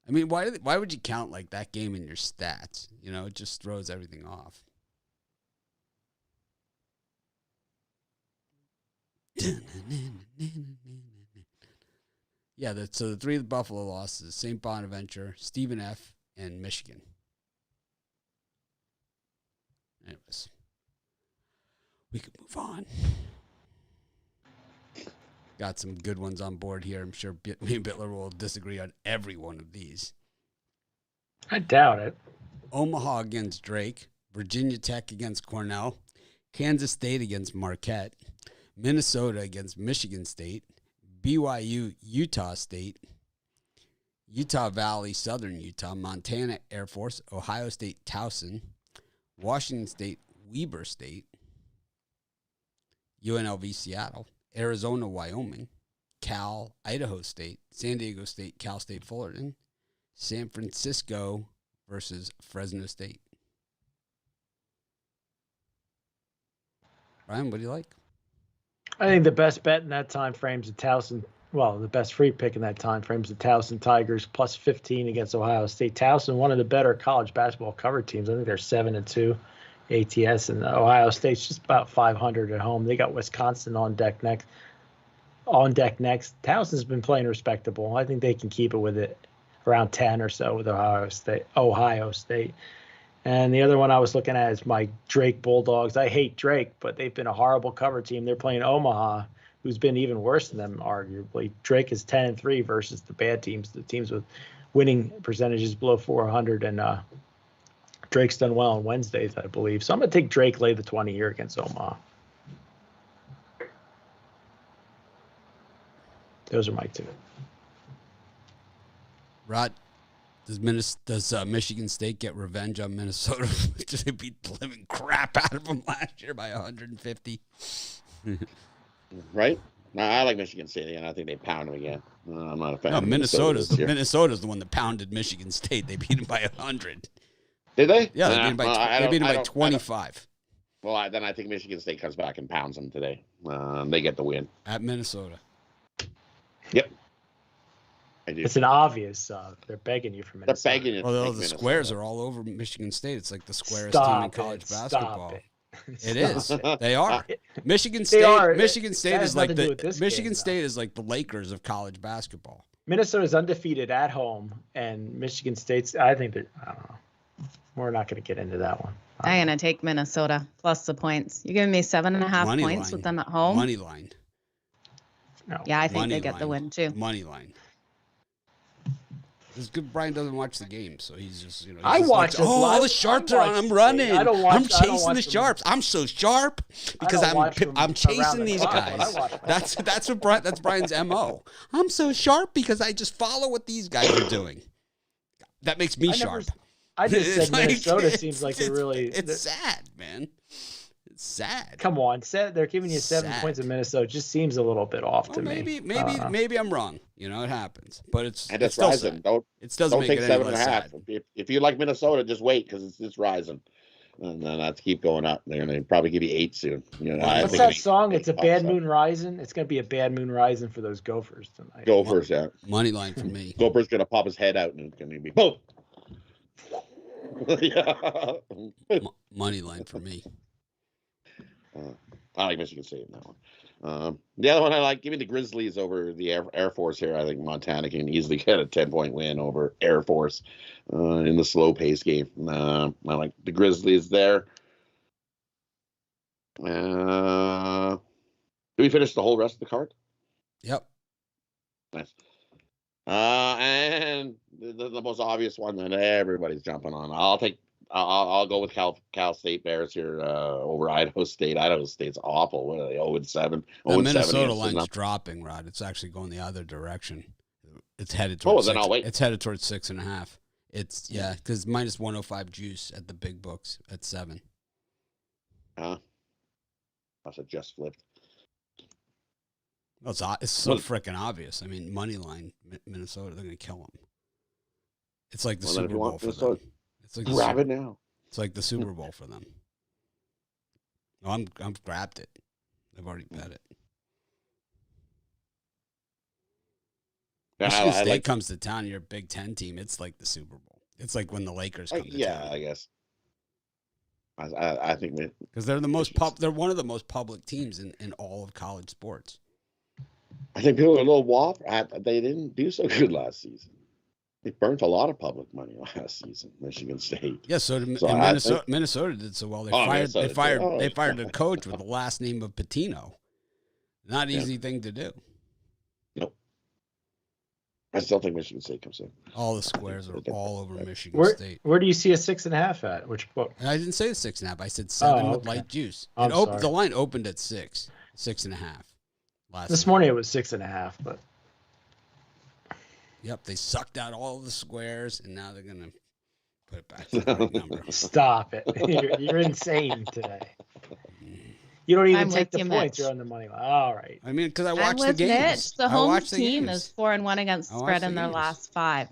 I mean, why would you count like that game in your stats? It just throws everything off. Yeah, so the 3 of the Buffalo losses: St. Bonaventure, Stephen F., and Michigan. Anyways, we could move on. Got some good ones on board here. I'm sure me and Bitler will disagree on every one of these. I doubt it. Omaha against Drake, Virginia Tech against Cornell, Kansas State against Marquette, Minnesota against Michigan State, BYU, Utah State, Utah Valley, Southern Utah, Montana Air Force, Ohio State, Towson, Washington State, Weber State, UNLV, Seattle, Arizona, Wyoming, Cal, Idaho State, San Diego State, Cal State, Fullerton, San Francisco versus Fresno State. Ryan, what do you like? I think the best bet in that time frame is the Towson. Well, the best free pick in that time frame is the Towson Tigers plus 15 against Ohio State. Towson, one of the better college basketball cover teams. I think they're 7-2 ATS, and Ohio State's just about 500 at home. They got Wisconsin on deck next. Towson's been playing respectable. I think they can keep it with it around 10 or so with Ohio State. And the other one I was looking at is my Drake Bulldogs. I hate Drake, but they've been a horrible cover team. They're playing Omaha, who's been even worse than them, arguably. Drake is 10-3 versus the bad teams, the teams with winning percentages below 400. And Drake's done well on Wednesdays, I believe. So I'm going to take Drake lay the 20 here against Omaha. Those are my two. Rod, does Michigan State get revenge on Minnesota? Did they beat the living crap out of them last year by 150? Right? No, I like Michigan State, and I think they pound them again. I'm not a fan. No, of Minnesota's Minnesota's the one that pounded Michigan State. They beat them by 100. Did they? Yeah, they beat them by 25. Well, then I think Michigan State comes back and pounds them today. They get the win. At Minnesota. Yep. I do. It's an obvious. They're begging you for Minnesota. They're begging you. Well, the squares are all over Michigan State. It's like the squarest team in college basketball. It is. They are. Michigan State. Michigan State is like State is like the Lakers of college basketball. Minnesota's undefeated at home, and Michigan State's. I think that. I don't know. We're not going to get into that one. I'm going to take Minnesota plus the points. You're giving me 7.5 points with them at home. Money line. No. Yeah, I think they get the win too. Money line. It's good. Brian doesn't watch the game, so he's just I watch. Like, all the sharps are on. I'm running. I'm chasing the sharps. I'm so sharp because I'm chasing these guys. That's Brian's MO. I'm so sharp because I just follow what these guys are doing. That makes me sharp. I just said Minnesota seems like they're really. It's sad, man. It's sad. Come on, they're giving you 7 points in Minnesota. It just seems a little bit off to me. Maybe I'm wrong. It happens, but it's rising. Don't take 7.5. If you like Minnesota, just wait because it's rising, and then that's keep going up. They're going to probably give you 8 soon. What's that song? It's a bad moon rising. It's going to be a bad moon rising for those Gophers tonight. Gophers, yeah. Money line for me. Gophers going to pop his head out and it's going to be boom. Yeah. Money line for me. I like Michigan State in that one. The other one I like, give me the Grizzlies over the Air Force here. I think Montana can easily get a 10-point win over Air Force in the slow-paced game. I like the Grizzlies there. Do we finish the whole rest of the card? Yep. Nice. And the most obvious one that everybody's jumping on. I'll go with Cal State Bears here over Idaho State. Idaho State's awful. What are they? 0-7. The Minnesota line's dropping, Rod. It's actually going the other direction. It's headed towards. Then I'll wait. It's headed towards 6.5. It's because minus 105 juice at the big books at 7. That's a just flipped. Well, it's so freaking obvious. I mean, money line Minnesota, they're going to kill them. It's like the Super Bowl for them. It's like grab it now. It's like the Super Bowl for them. No, I'm grabbed it. I've already bet it. Michigan State comes to town. You're a Big Ten team. It's like the Super Bowl. It's like when the Lakers come to town. Yeah, I guess. I think because they're they're one of the most public teams in all of college sports. I think people are a little whopped. They didn't do so good last season. They burnt a lot of public money last season, Michigan State. Yeah, Minnesota did so well. They fired a coach with the last name of Pitino. Not an easy thing to do. Nope. I still think Michigan State comes in. All the squares are all over Michigan State. Where do you see a 6.5 at? Which book? I didn't say 6.5. I said 7 with light juice. The line opened at 6.5. This morning it was 6.5, but. Yep, they sucked out all of the squares, and now they're going to put it back to the right number. Stop it. You're insane today. You don't even take the points. You're on the money line. All right. I mean, because I watched the games. Mitch. The home team is 4-1 against spread in their last 5.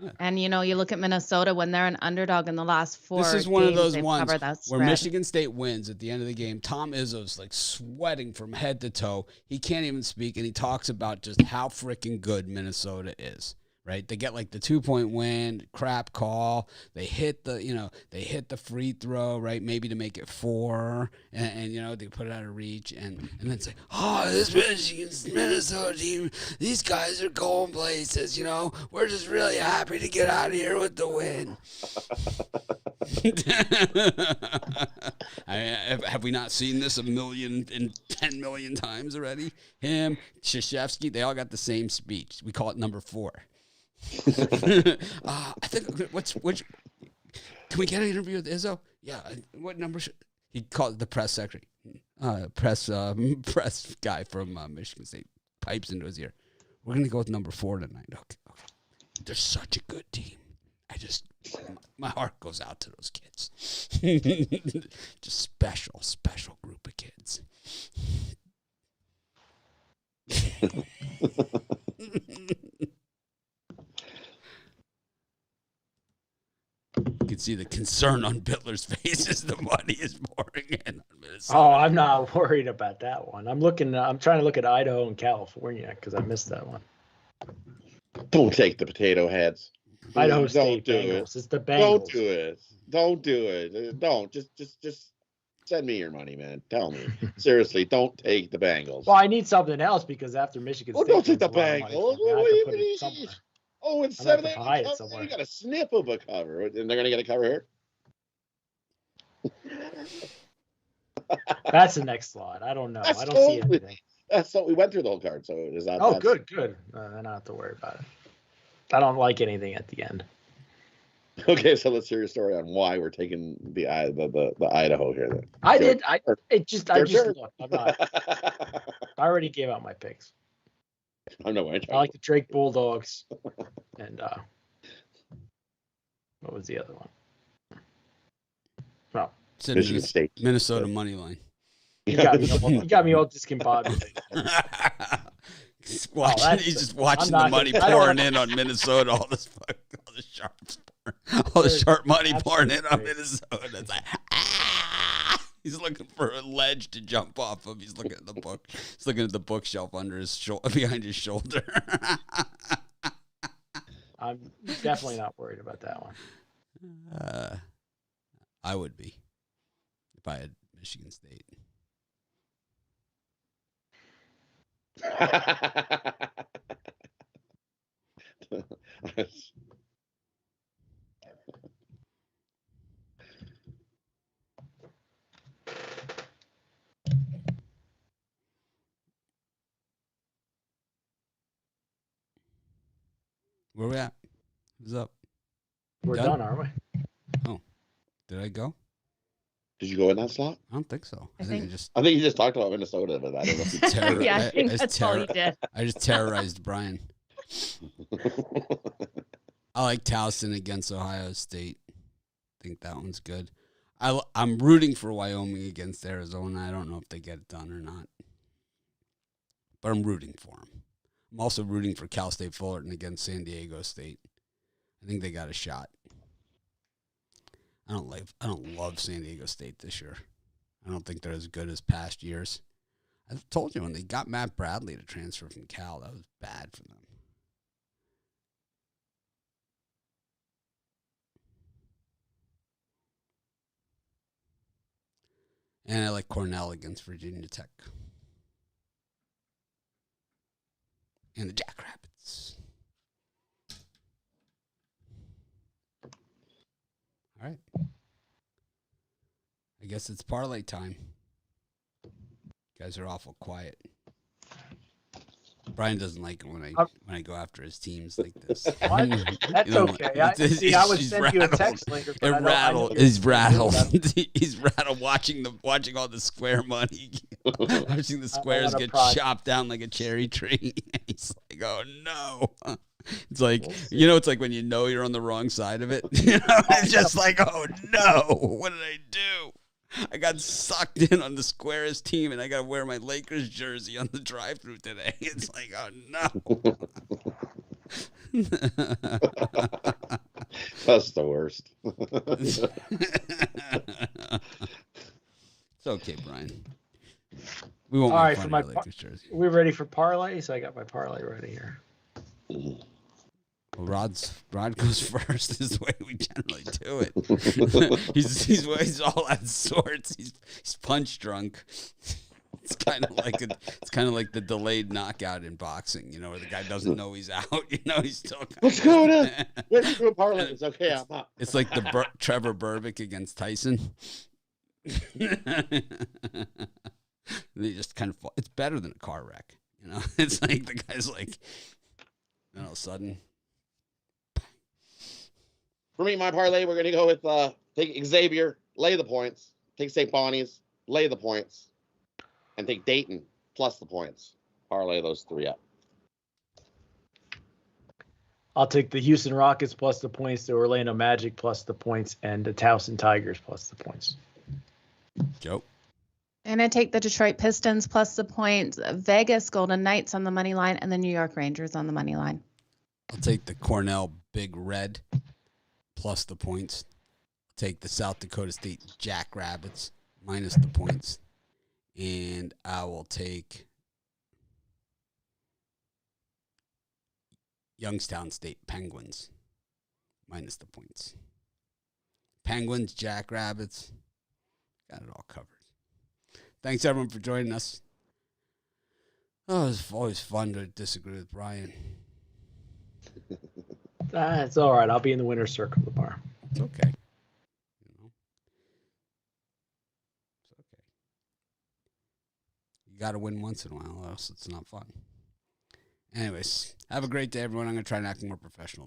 Yeah. And, you look at Minnesota when they're an underdog in the last 4 games. This is one of those ones where Michigan State wins at the end of the game. Tom Izzo's like sweating from head to toe. He can't even speak, and he talks about just how freaking good Minnesota is. Right? They get like the 2-point win, crap call. They hit the free throw, right? Maybe to make it 4, and they put it out of reach, and then say, this Minnesota team, these guys are going places. We're just really happy to get out of here with the win. Have we not seen this 10 million times already? Him, Krzyzewski, they all got the same speech. We call it number 4. I think which can we get an interview with Izzo? Yeah. What number should he called the press secretary? Press guy from Michigan State pipes into his ear. We're gonna go with number 4 tonight. Okay. they're such a good team. My heart goes out to those kids. Just special group of kids. You can see the concern on Bittler's face as the money is pouring in on Minnesota. Oh, I'm not worried about that one. I'm trying to look at Idaho and California because I missed that one. Don't take the potato heads. Idaho Don't State do Bengals. it. It's the Bengals. Don't do it. Don't do it. Don't. Just send me your money, man. Tell me. Seriously, don't take the Bengals. Well, I need something else because after Michigan State, don't take the wins a lot of money Bengals. for me, I have to put it somewhere. Oh, and I'm gonna have 7 to hide it somewhere. You got a sniff of a cover, and they're gonna get a cover here. That's the next slot. I don't know. I don't see anything. That's what we went through the whole card, so is that? Oh, good. Then I don't have to worry about it. I don't like anything at the end. Okay, so let's hear your story on why we're taking the Idaho here. Then I just looked. I'm not. I already gave out my picks. I'm no way. I like the Drake Bulldogs, and what was the other one? Oh, Michigan State, Minnesota money line. You got me all discombobulated. He's just watching the money pouring in on Minnesota. All the sharp money pouring in on Minnesota. It's like, he's looking for a ledge to jump off of. He's looking at the book. He's looking at the bookshelf under his behind his shoulder. I'm definitely not worried about that one. I would be if I had Michigan State. Where we at? What's up? We're done, aren't we? Oh, did I go? Did you go in that slot? I don't think so. I think you just talked about Minnesota, but I don't know. Yeah, I think that's all you did. I just terrorized Brian. I like Towson against Ohio State. I think that one's good. I'm rooting for Wyoming against Arizona. I don't know if they get it done or not, but I'm rooting for them. I'm also rooting for Cal State Fullerton against San Diego State. I think they got a shot. I don't love San Diego State this year. I don't think they're as good as past years. I told you when they got Matt Bradley to transfer from Cal, that was bad for them. And I like Cornell against Virginia Tech. And the Jackrabbits. All right. I guess it's parlay time. You guys are awful quiet. Brian doesn't like it when I go after his teams like this. That's okay. I would send you a text later. He's rattled. He's rattled watching all the square money, watching the squares get chopped down like a cherry tree. He's like, oh no. It's like, it's like when you're on the wrong side of it. It's just like, oh no, what did I do? I got sucked in on the squarest team, and I got to wear my Lakers jersey on the drive-thru today. It's like, oh no. That's the worst. It's okay, Brian. We won't. All make right, fun for of your Lakers jersey. We're ready for parlay, so I got my parlay ready here. Well, Rod goes first is the way we generally do it. he's all out of sorts. He's punch drunk. It's kind of like the delayed knockout in boxing, where the guy doesn't know he's out. He's still. What's going on? Let's do a parlay. It's okay. I'm up. It's like the Trevor Berbick against Tyson. They just kind of. It's better than a car wreck. It's like the guy's like, all of a sudden. For me, my parlay, we're going to go with take Xavier, lay the points. Take St. Bonnie's, lay the points. And take Dayton, plus the points. Parlay those three up. I'll take the Houston Rockets plus the points, the Orlando Magic plus the points, and the Towson Tigers plus the points. Joe. And I take the Detroit Pistons plus the points, Vegas Golden Knights on the money line, and the New York Rangers on the money line. I'll take the Cornell Big Red plus the points. I'll take the South Dakota State Jackrabbits minus the points. And I will take Youngstown State Penguins minus the points. Penguins, Jackrabbits, got it all covered. Thanks, everyone, for joining us. Oh, it's always fun to disagree with Brian. It's all right. I'll be in the winner's circle of the bar. It's okay. It's okay. You got to win once in a while, or else it's not fun. Anyways, have a great day, everyone. I'm going to try and act more professional.